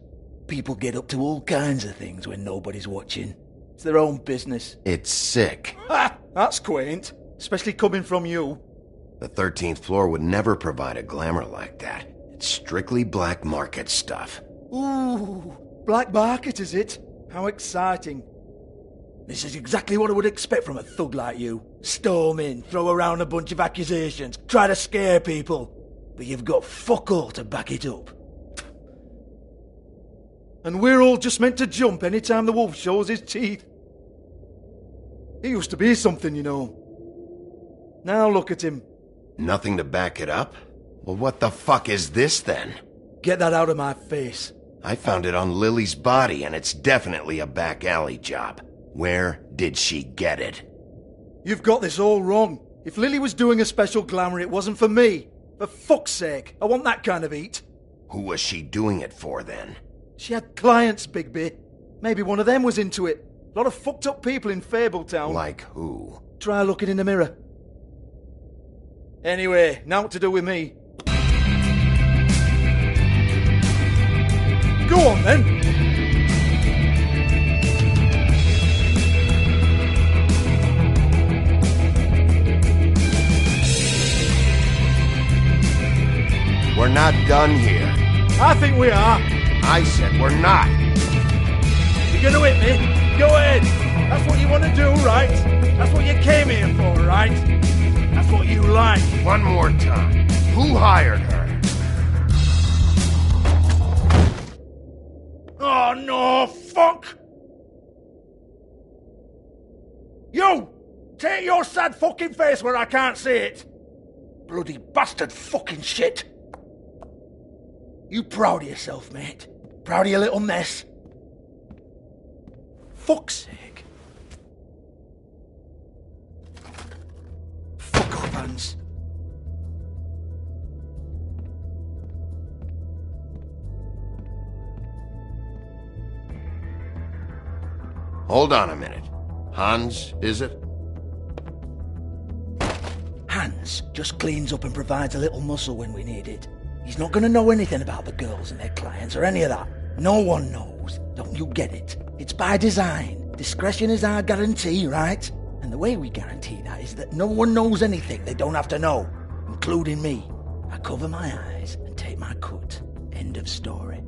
People get up to all kinds of things when nobody's watching. It's their own business. It's sick. Ha! That's quaint. Especially coming from you. The 13th floor would never provide a glamour like that. It's strictly black market stuff. Ooh, black market is it? How exciting. This is exactly what I would expect from a thug like you. Storm in, throw around a bunch of accusations, try to scare people. But you've got fuck all to back it up. And we're all just meant to jump any time the wolf shows his teeth. He used to be something, you know. Now look at him. Nothing to back it up? Well, what the fuck is this then? Get that out of my face. I found it on Lily's body, and it's definitely a back alley job. Where did she get it? You've got this all wrong. If Lily was doing a special glamour, it wasn't for me. For fuck's sake, I want that kind of eat. Who was she doing it for, then? She had clients, Bigby. Maybe one of them was into it. A lot of fucked up people in Fabletown. Like who? Try looking in the mirror. Anyway, now what to do with me? Go on, then. We're not done here. I think we are. I said we're not. You're gonna hit me? Go ahead. That's what you want to do, right? That's what you came here for, right? That's what you like. One more time. Who hired her? Oh, no, fuck! You! Take your sad fucking face where I can't see it! Bloody bastard fucking shit! You proud of yourself, mate? Proud of your little mess? Fuck's sake. Fuck off, Hans. Hold on a minute. Hans, is it? Hans just cleans up and provides a little muscle when we need it. He's not going to know anything about the girls and their clients or any of that. No one knows. Don't you get it? It's by design. Discretion is our guarantee, right? And the way we guarantee that is that no one knows anything they don't have to know, including me. I cover my eyes and take my cut. End of story.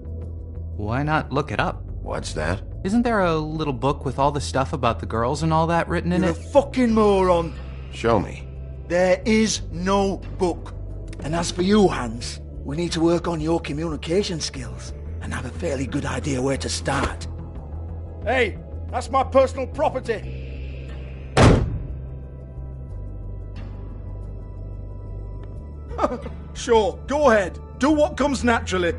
Why not look it up? What's that? Isn't there a little book with all the stuff about the girls and all that written in You're it? a fucking moron. Show me. There is no book. And as for you, Hans, we need to work on your communication skills and have a fairly good idea where to start. Hey, that's my personal property. Sure, go ahead. Do what comes naturally.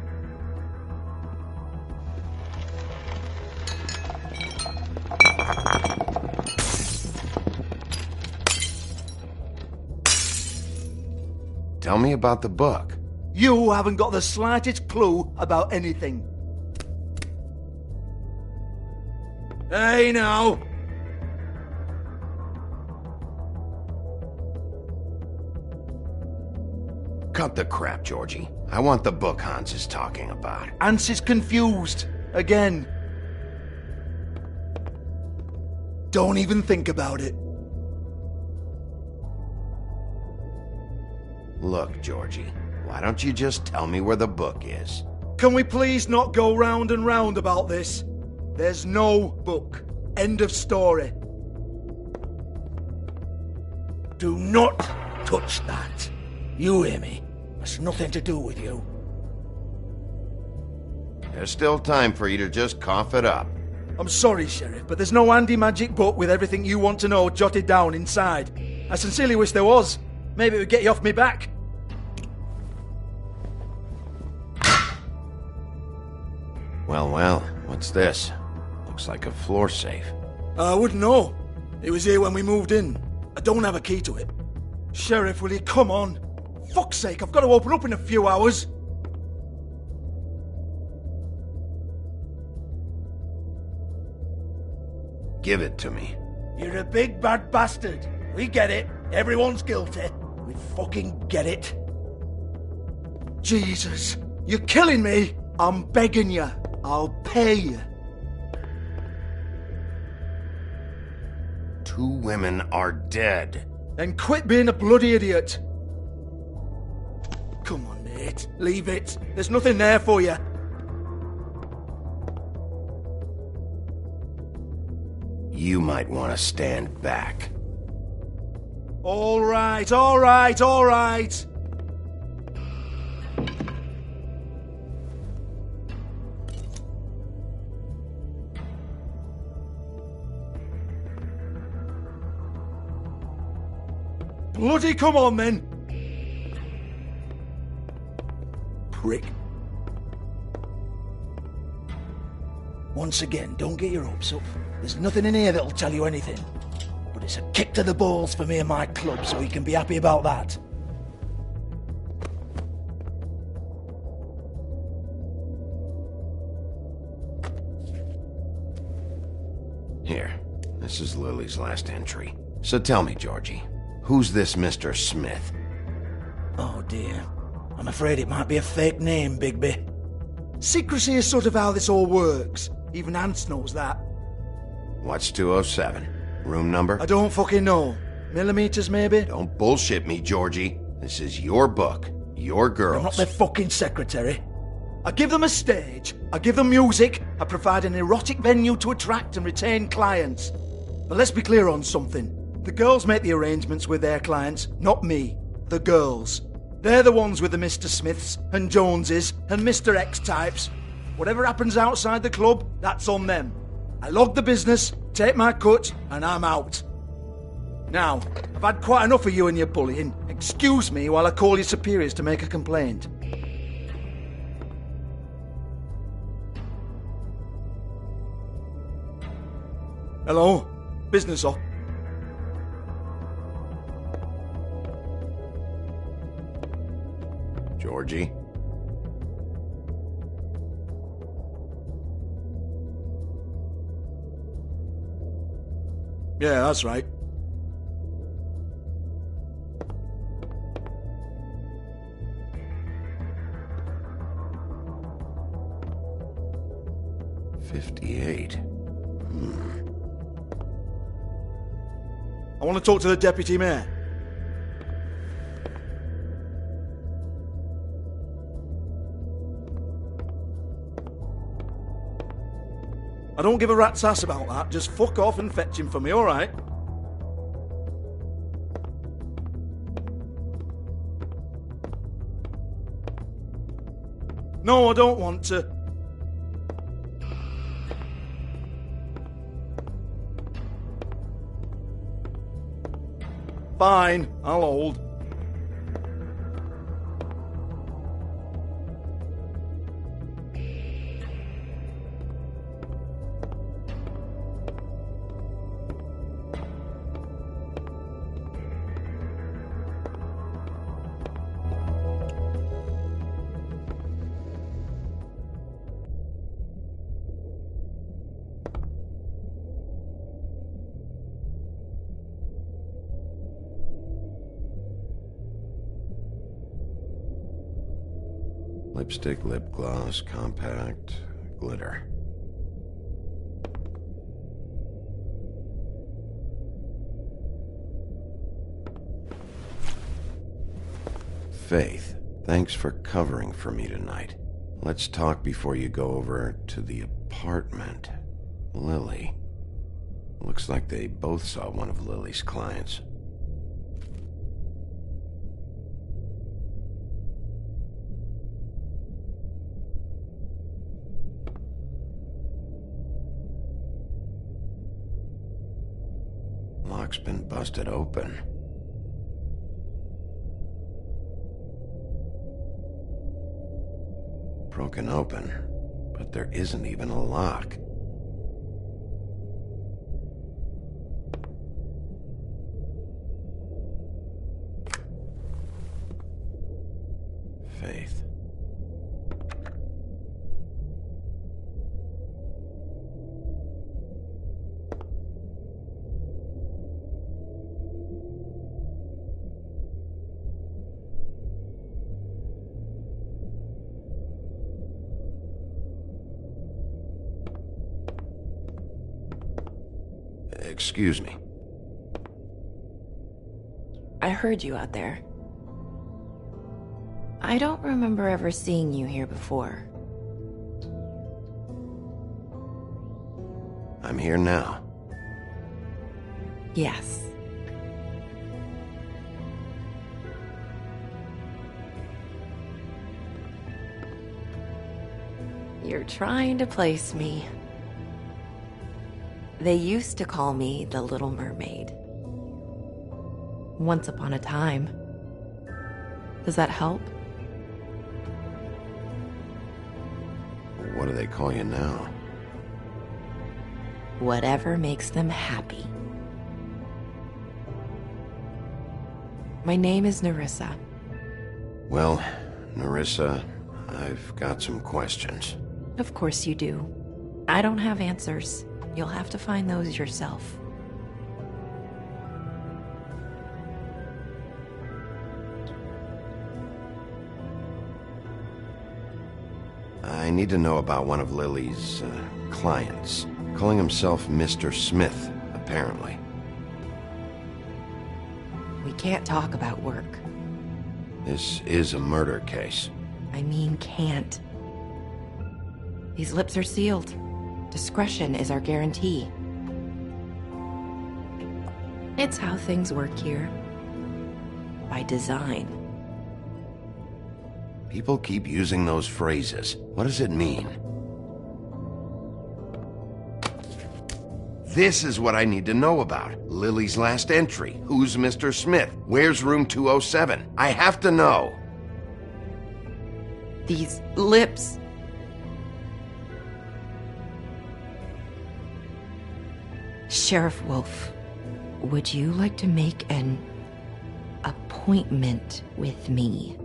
Tell me about the book. You haven't got the slightest clue about anything. Hey, now. Cut the crap, Georgie. I want the book Hans is talking about. Hans is confused. Again. Don't even think about it. Look, Georgie, why don't you just tell me where the book is? Can we please not go round and round about this? There's no book. End of story. Do not touch that. You hear me? It's nothing to do with you. There's still time for you to just cough it up. I'm sorry, Sheriff, but there's no handy magic book with everything you want to know jotted down inside. I sincerely wish there was. Maybe it would get you off me back. Well, what's this? Looks like a floor safe. I wouldn't know. It was here when we moved in. I don't have a key to it. Sheriff, will you come on? Fuck's sake, I've got to open up in a few hours. Give it to me. You're a big bad bastard. We get it. Everyone's guilty. We fucking get it. Jesus, you're killing me. I'm begging you. I'll pay you. 2 women are dead. Then quit being a bloody idiot. Come on, mate. Leave it. There's nothing there for you. You might want to stand back. All right, all right, all right. Bloody come on, then. Prick. Once again, don't get your hopes up. There's nothing in here that'll tell you anything. But it's a kick to the balls for me and my club, so you can be happy about that. Here, this is Lily's last entry. So tell me, Georgie, who's this Mr. Smith? Oh dear. I'm afraid it might be a fake name, Bigby. Secrecy is sort of how this all works. Even Hans knows that. What's 207? Room number? I don't fucking know. Millimeters, maybe? Don't bullshit me, Georgie. This is your book. Your girls. I'm not their fucking secretary. I give them a stage. I give them music. I provide an erotic venue to attract and retain clients. But let's be clear on something. The girls make the arrangements with their clients, not me. The girls. They're the ones with the Mr. Smiths and Joneses and Mr. X types. Whatever happens outside the club, that's on them. I log the business, take my cut, and I'm out. Now, I've had quite enough of you and your bullying. Excuse me while I call your superiors to make a complaint. Hello? Business off. Georgie? Yeah, that's right. $58. I want to talk to the deputy mayor. I don't give a rat's ass about that. Just fuck off and fetch him for me, alright? No, I don't want to. Fine, I'll hold. Lipstick, lip gloss, compact, glitter. Faith, thanks for covering for me tonight. Let's talk before you go over to the apartment. Lily. Looks like they both saw one of Lily's clients. Lock's been busted open. Broken open, but there isn't even a lock. Faith. Excuse me. I heard you out there. I don't remember ever seeing you here before. I'm here now. Yes. You're trying to place me. They used to call me the Little Mermaid. Once upon a time. Does that help? What do they call you now? Whatever makes them happy. My name is Nerissa. Well, Nerissa, I've got some questions. Of course you do. I don't have answers. You'll have to find those yourself. I need to know about one of Lily's clients. Calling himself Mr. Smith, apparently. We can't talk about work. This is a murder case. I mean can't. These lips are sealed. Discretion is our guarantee. It's how things work here. By design. People keep using those phrases. What does it mean? This is what I need to know about. Lily's last entry. Who's Mr. Smith? Where's room 207? I have to know. These lips. Sheriff Wolf, would you like to make an appointment with me?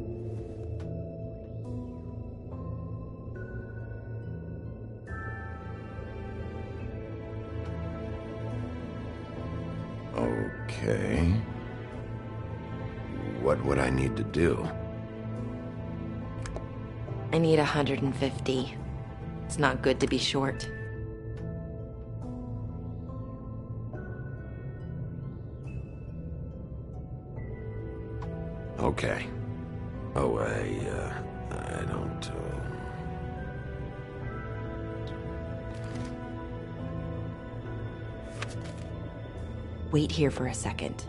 Okay. What would I need to do? I need 150. It's not good to be short. Okay. Oh, I don't, Wait here for a second.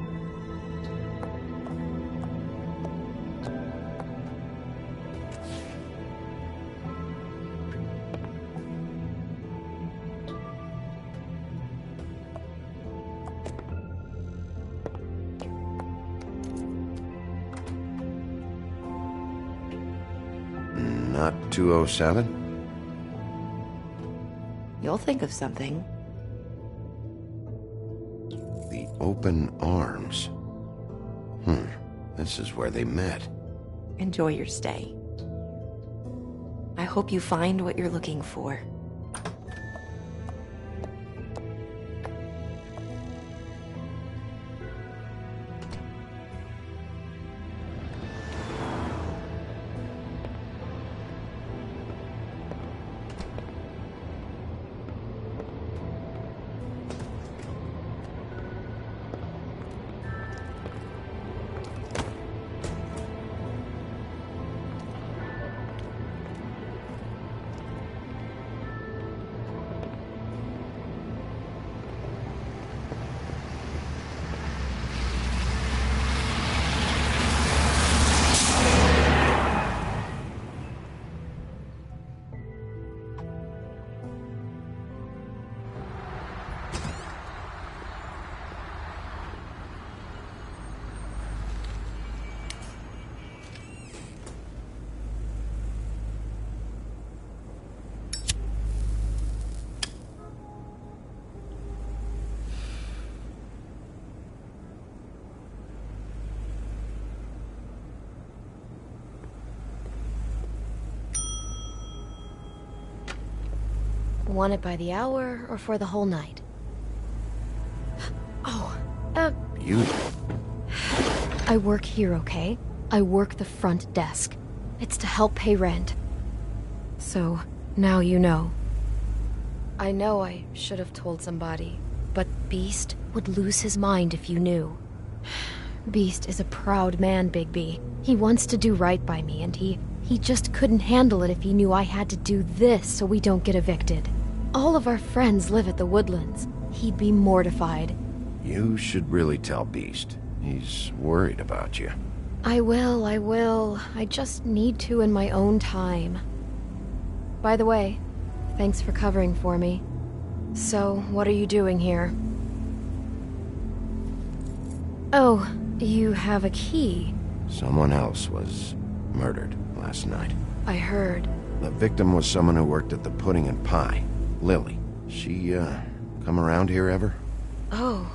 Not 207? You'll think of something. The Open Arms. This is where they met. Enjoy your stay. I hope you find what you're looking for. Want it by the hour or for the whole night? Oh, You? I work here, okay? I work the front desk. It's to help pay rent. So, now you know. I know I should have told somebody, but Beast would lose his mind if you knew. Beast is a proud man, Bigby. He wants to do right by me, and he just couldn't handle it if he knew I had to do this so we don't get evicted. All of our friends live at the Woodlands. He'd be mortified. You should really tell Beast. He's worried about you. I will. I just need to in my own time. By the way, thanks for covering for me. So, what are you doing here? Oh, you have a key. Someone else was murdered last night. I heard. The victim was someone who worked at the Pudding and Pie. Lily. She, come around here ever? Oh,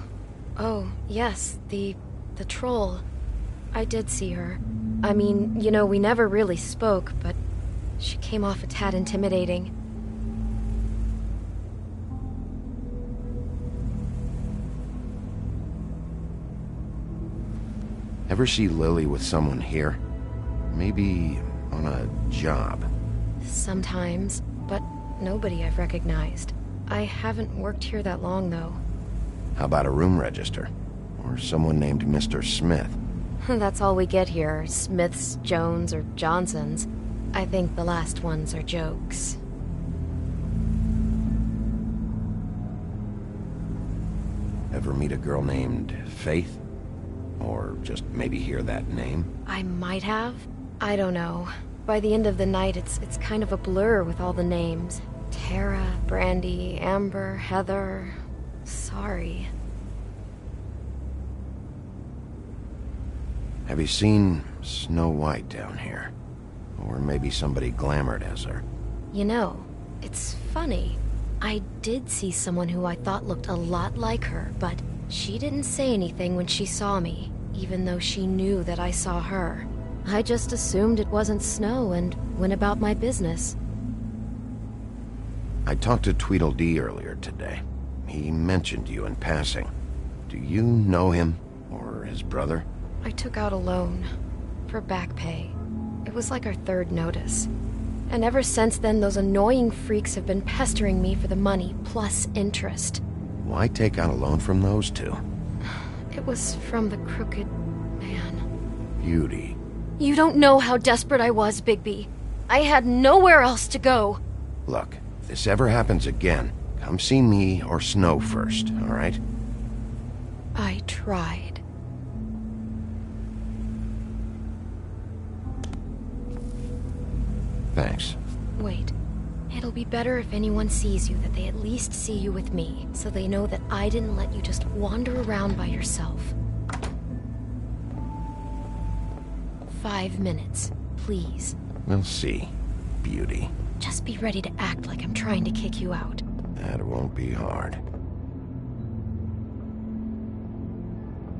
yes, the troll. I did see her. I mean, you know, we never really spoke, but she came off a tad intimidating. Ever see Lily with someone here? Maybe on a job? Sometimes, but nobody I've recognized. I haven't worked here that long, though. How about a room register? Or someone named Mr. Smith? That's all we get here, Smiths, Jones, or Johnsons. I think the last ones are jokes. Ever meet a girl named Faith? Or just maybe hear that name? I might have. I don't know. By the end of the night, it's kind of a blur with all the names. Tara, Brandy, Amber, Heather... Sorry. Have you seen Snow White down here? Or maybe somebody glamored as her? You know, it's funny. I did see someone who I thought looked a lot like her, but she didn't say anything when she saw me, even though she knew that I saw her. I just assumed it wasn't Snow and went about my business. I talked to Tweedledee earlier today. He mentioned you in passing. Do you know him? Or his brother? I took out a loan. For back pay. It was like our third notice. And ever since then, those annoying freaks have been pestering me for the money, plus interest. Why take out a loan from those two? It was from the Crooked Man. Beauty. You don't know how desperate I was, Bigby. I had nowhere else to go. Look, if this ever happens again, come see me or Snow first, all right? I tried. Thanks. Wait. It'll be better if anyone sees you that they at least see you with me, so they know that I didn't let you just wander around by yourself. 5 minutes, please. We'll see, Beauty. Just be ready to act like I'm trying to kick you out. That won't be hard.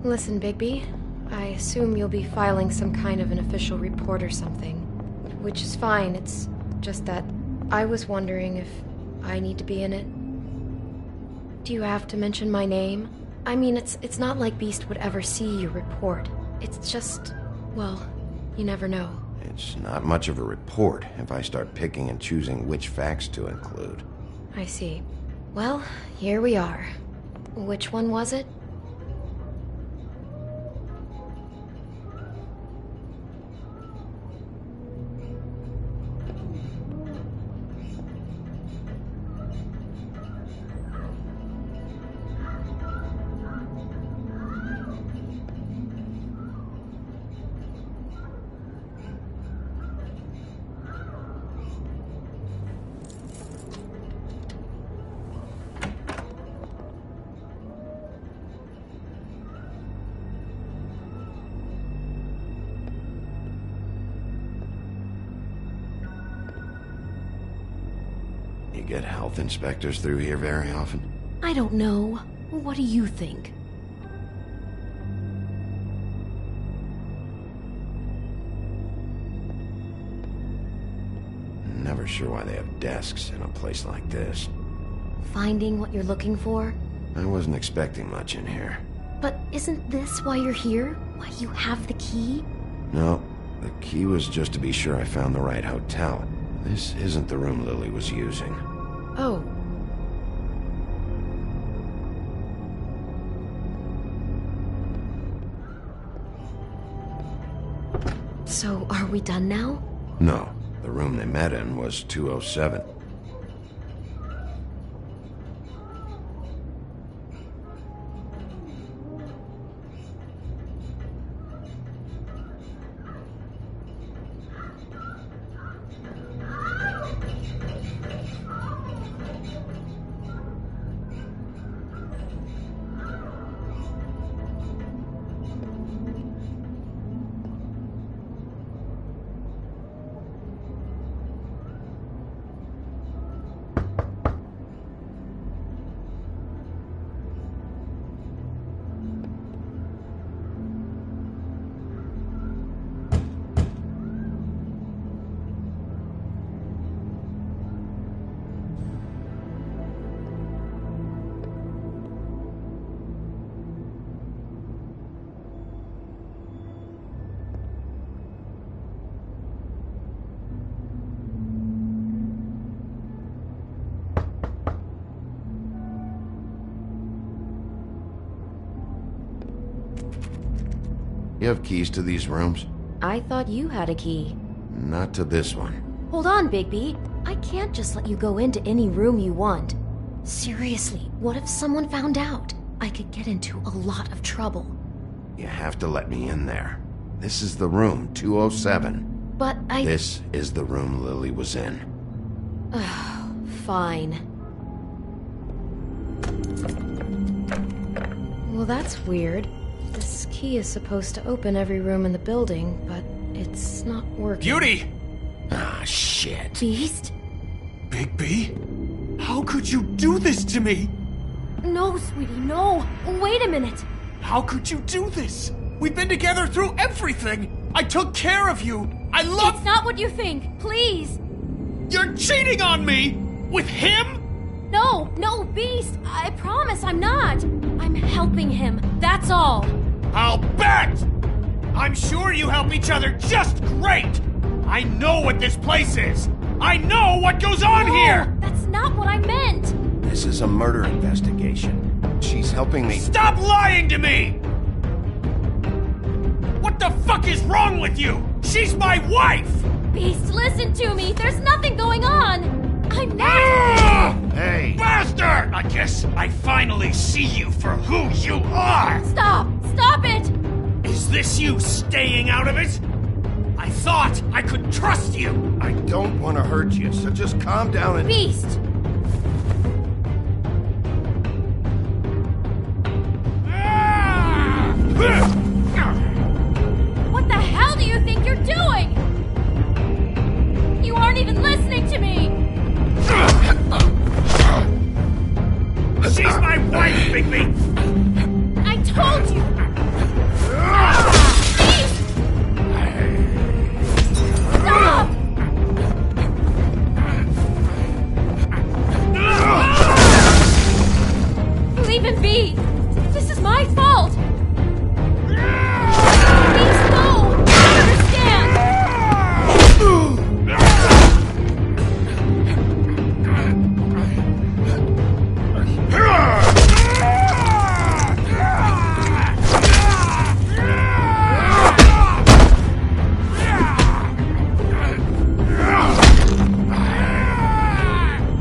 Listen, Bigby. I assume you'll be filing some kind of an official report or something. Which is fine, it's just that I was wondering if I need to be in it. Do you have to mention my name? I mean, it's not like Beast would ever see your report. It's just, well, you never know. It's not much of a report if I start picking and choosing which facts to include. I see. Well, here we are. Which one was it? You get health inspectors through here very often? I don't know. What do you think? Never sure why they have desks in a place like this. Finding what you're looking for? I wasn't expecting much in here. But isn't this why you're here? Why you have the key? No, the key was just to be sure I found the right hotel. This isn't the room Lily was using. Oh. So, are we done now? No, the room they met in was 207. You have keys to these rooms? I thought you had a key. Not to this one. Hold on, Bigby. I can't just let you go into any room you want. Seriously, what if someone found out? I could get into a lot of trouble. You have to let me in there. This is the room, 207. But This is the room Lily was in. Fine. Well, that's weird. This key is supposed to open every room in the building, but it's not working. Beauty! Ah, shit. Beast? Bigby? How could you do this to me? No, sweetie, no. Wait a minute. How could you do this? We've been together through everything. I took care of you. I love... It's not what you think. Please. You're cheating on me! With him? No, Beast. I promise I'm not. I'm helping him. That's all. I'll bet! I'm sure you help each other just great! I know what this place is! I know what goes on here! That's not what I meant! This is a murder investigation. She's helping me... Stop lying to me! What the fuck is wrong with you? She's my wife! Beast, listen to me! There's nothing going on! I'm not... Hey! Bastard! I guess I finally see you for who you are! Stop! Stop it! Is this you staying out of it? I thought I could trust you! I don't want to hurt you, so just calm down and... Beast! What the hell do you think you're doing? You aren't even listening to me! She's my wife, Bigby! I told you! Stop! Leave him be! This is my fault! Please, no! I understand!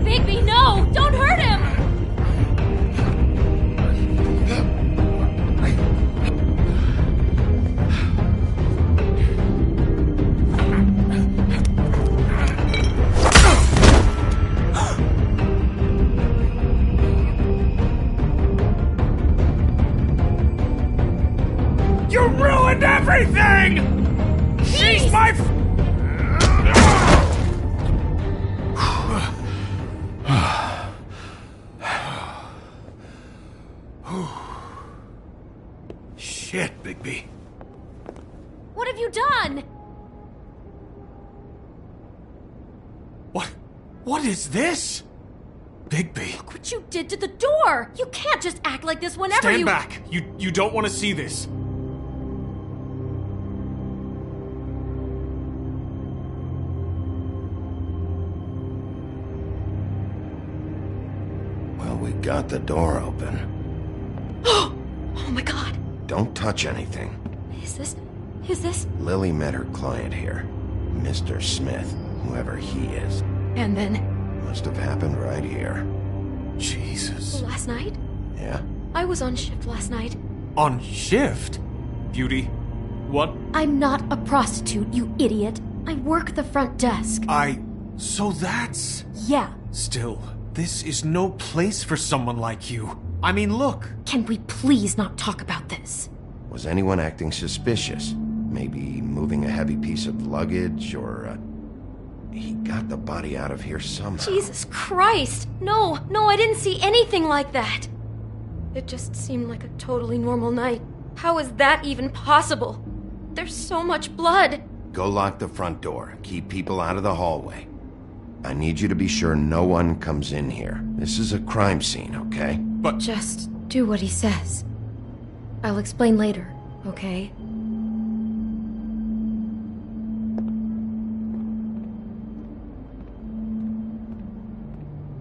Bigby, no! Don't hurt him! You ruined everything! She's my... Shit, Bigby. What have you done? What is this? Bigby. Look what you did to the door! You can't just act like this whenever Stand you- back! You don't want to see this. Well, we got the door open. Oh my god! Don't touch anything. Is this? Lily met her client here, Mr. Smith, whoever he is. And then, Must have happened right here. Jesus. last night? Yeah? I was on shift last night. On shift? Beauty, what? I'm not a prostitute, you idiot. I work the front desk. So that's... Yeah. Still, this is no place for someone like you. I mean, look. Can we please not talk about this? Was anyone acting suspicious? Maybe moving a heavy piece of luggage, or, he got the body out of here somehow. Jesus Christ! No, I didn't see anything like that! It just seemed like a totally normal night. How is that even possible? There's so much blood! Go lock the front door. Keep people out of the hallway. I need you to be sure no one comes in here. This is a crime scene, okay? But... Just do what he says. I'll explain later, okay?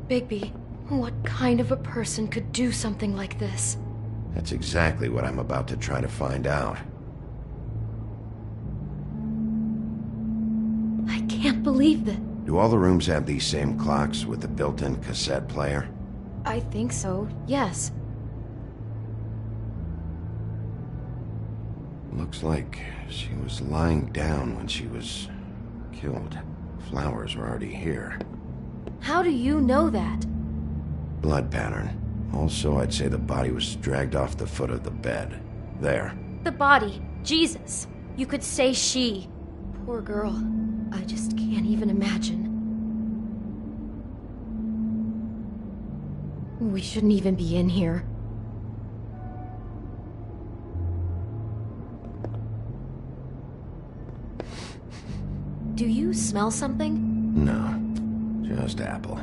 Bigby, what kind of a person could do something like this? That's exactly what I'm about to try to find out. I can't believe that. Do all the rooms have these same clocks with the built-in cassette player? I think so, yes. Looks like she was lying down when she was killed. Flowers were already here. How do you know that? Blood pattern. Also, I'd say the body was dragged off the foot of the bed. There. The body. Jesus. You could say she. Poor girl. I just can't even imagine. We shouldn't even be in here. Do you smell something? No. Just apple.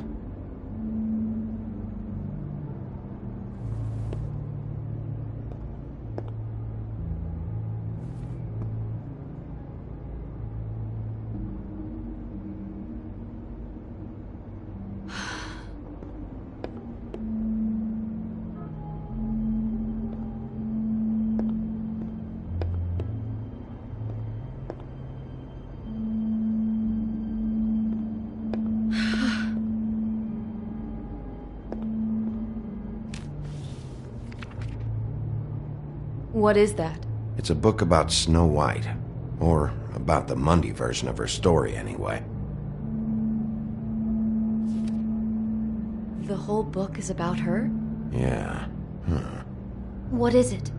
What is that? It's a book about Snow White. Or about the Mundy version of her story, anyway. The whole book is about her? Yeah. Huh. What is it?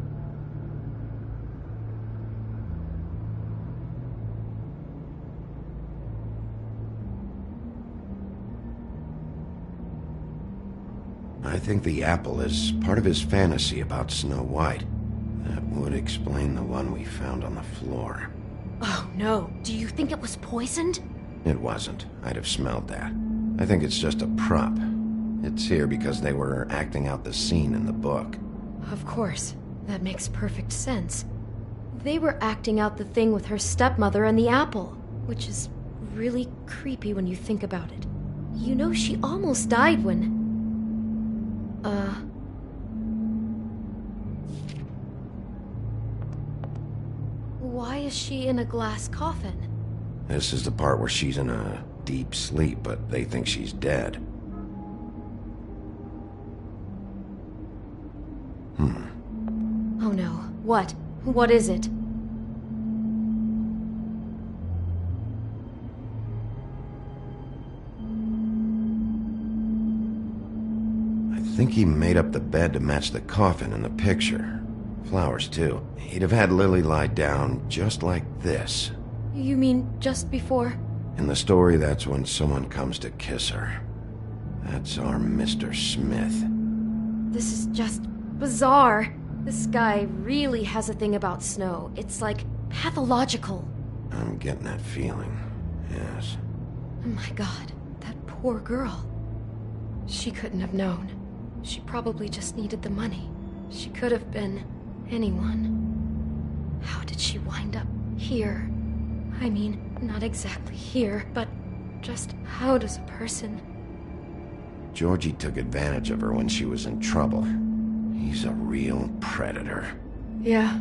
I think the apple is part of his fantasy about Snow White. That would explain the one we found on the floor. Oh no. Do you think it was poisoned? It wasn't. I'd have smelled that. I think it's just a prop. It's here because they were acting out the scene in the book. Of course. That makes perfect sense. They were acting out the thing with her stepmother and the apple, which is really creepy when you think about it. You know, she almost died when... Why is she in a glass coffin? This is the part where she's in a deep sleep, but they think she's dead. Oh no. What? What is it? I think he made up the bed to match the coffin in the picture. Flowers, too. He'd have had Lily lie down just like this. You mean just before? In the story, that's when someone comes to kiss her. That's our Mr. Smith. This is just bizarre. This guy really has a thing about Snow. It's like pathological. I'm getting that feeling, yes. Oh my god, that poor girl. She couldn't have known. She probably just needed the money. She could have been anyone. How did she wind up here? I mean, not exactly here, but just how does a person... Georgie took advantage of her when she was in trouble. He's a real predator. Yeah.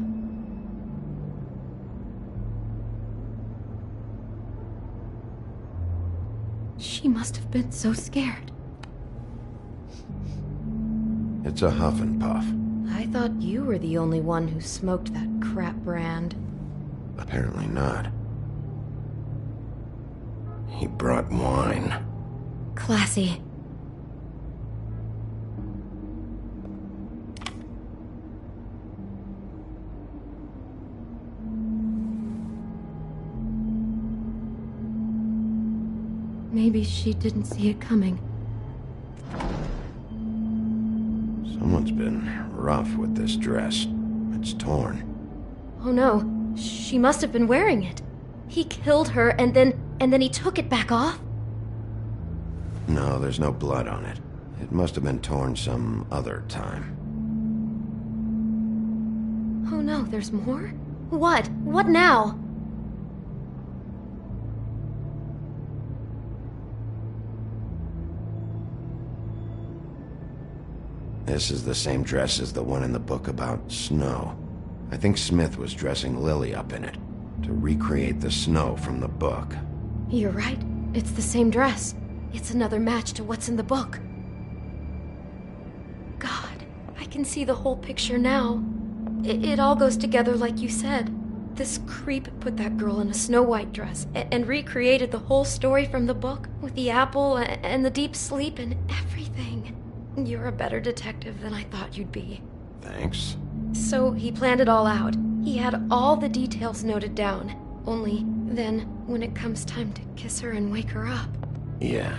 She must have been so scared. It's a huff and puff. I thought you were the only one who smoked that crap brand. Apparently not. He brought wine. Classy. Maybe she didn't see it coming. Someone's been rough with this dress. It's torn. Oh no, she must have been wearing it. He killed her and then he took it back off? No, there's no blood on it. It must have been torn some other time. Oh no, there's more? What? What now? This is the same dress as the one in the book about Snow. I think Smith was dressing Lily up in it, to recreate the Snow from the book. You're right. It's the same dress. It's another match to what's in the book. God, I can see the whole picture now. It all goes together like you said. This creep put that girl in a Snow White dress and recreated the whole story from the book with the apple and the deep sleep and everything. You're a better detective than I thought you'd be. Thanks. So he planned it all out. He had all the details noted down. Only then, when it comes time to kiss her and wake her up. Yeah.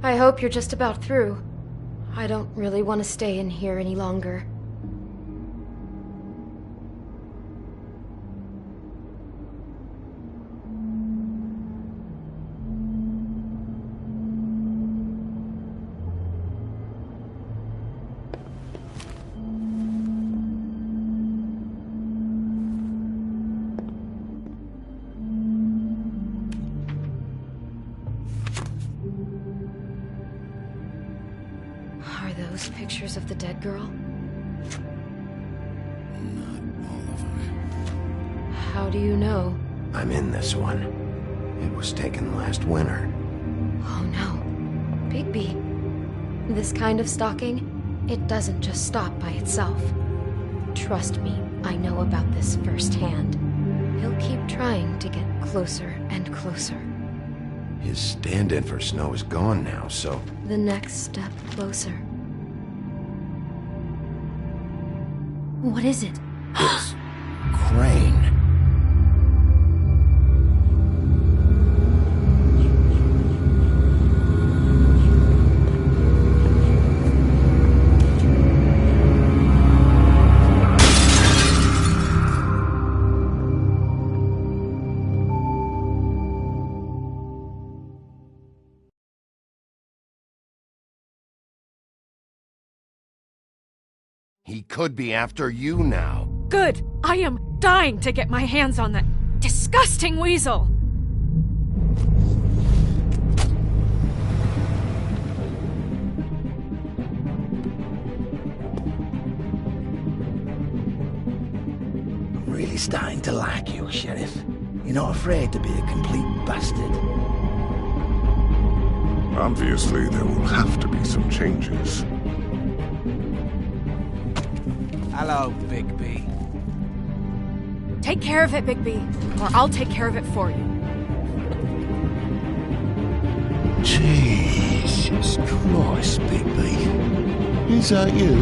I hope you're just about through. I don't really want to stay in here any longer. Those pictures of the dead girl? Not all of them. How do you know? I'm in this one. It was taken last winter. Oh no. Bigby. This kind of stalking, it doesn't just stop by itself. Trust me, I know about this firsthand. He'll keep trying to get closer and closer. His stand-in for Snow is gone now, so... The next step closer. What is it? It's Crane. He could be after you now. Good! I am dying to get my hands on that disgusting weasel! I'm really starting to like you, Sheriff. You're not afraid to be a complete bastard. Obviously, there will have to be some changes. Hello, Bigby. Take care of it, Bigby, or I'll take care of it for you. Jesus Christ, Bigby. Is that you?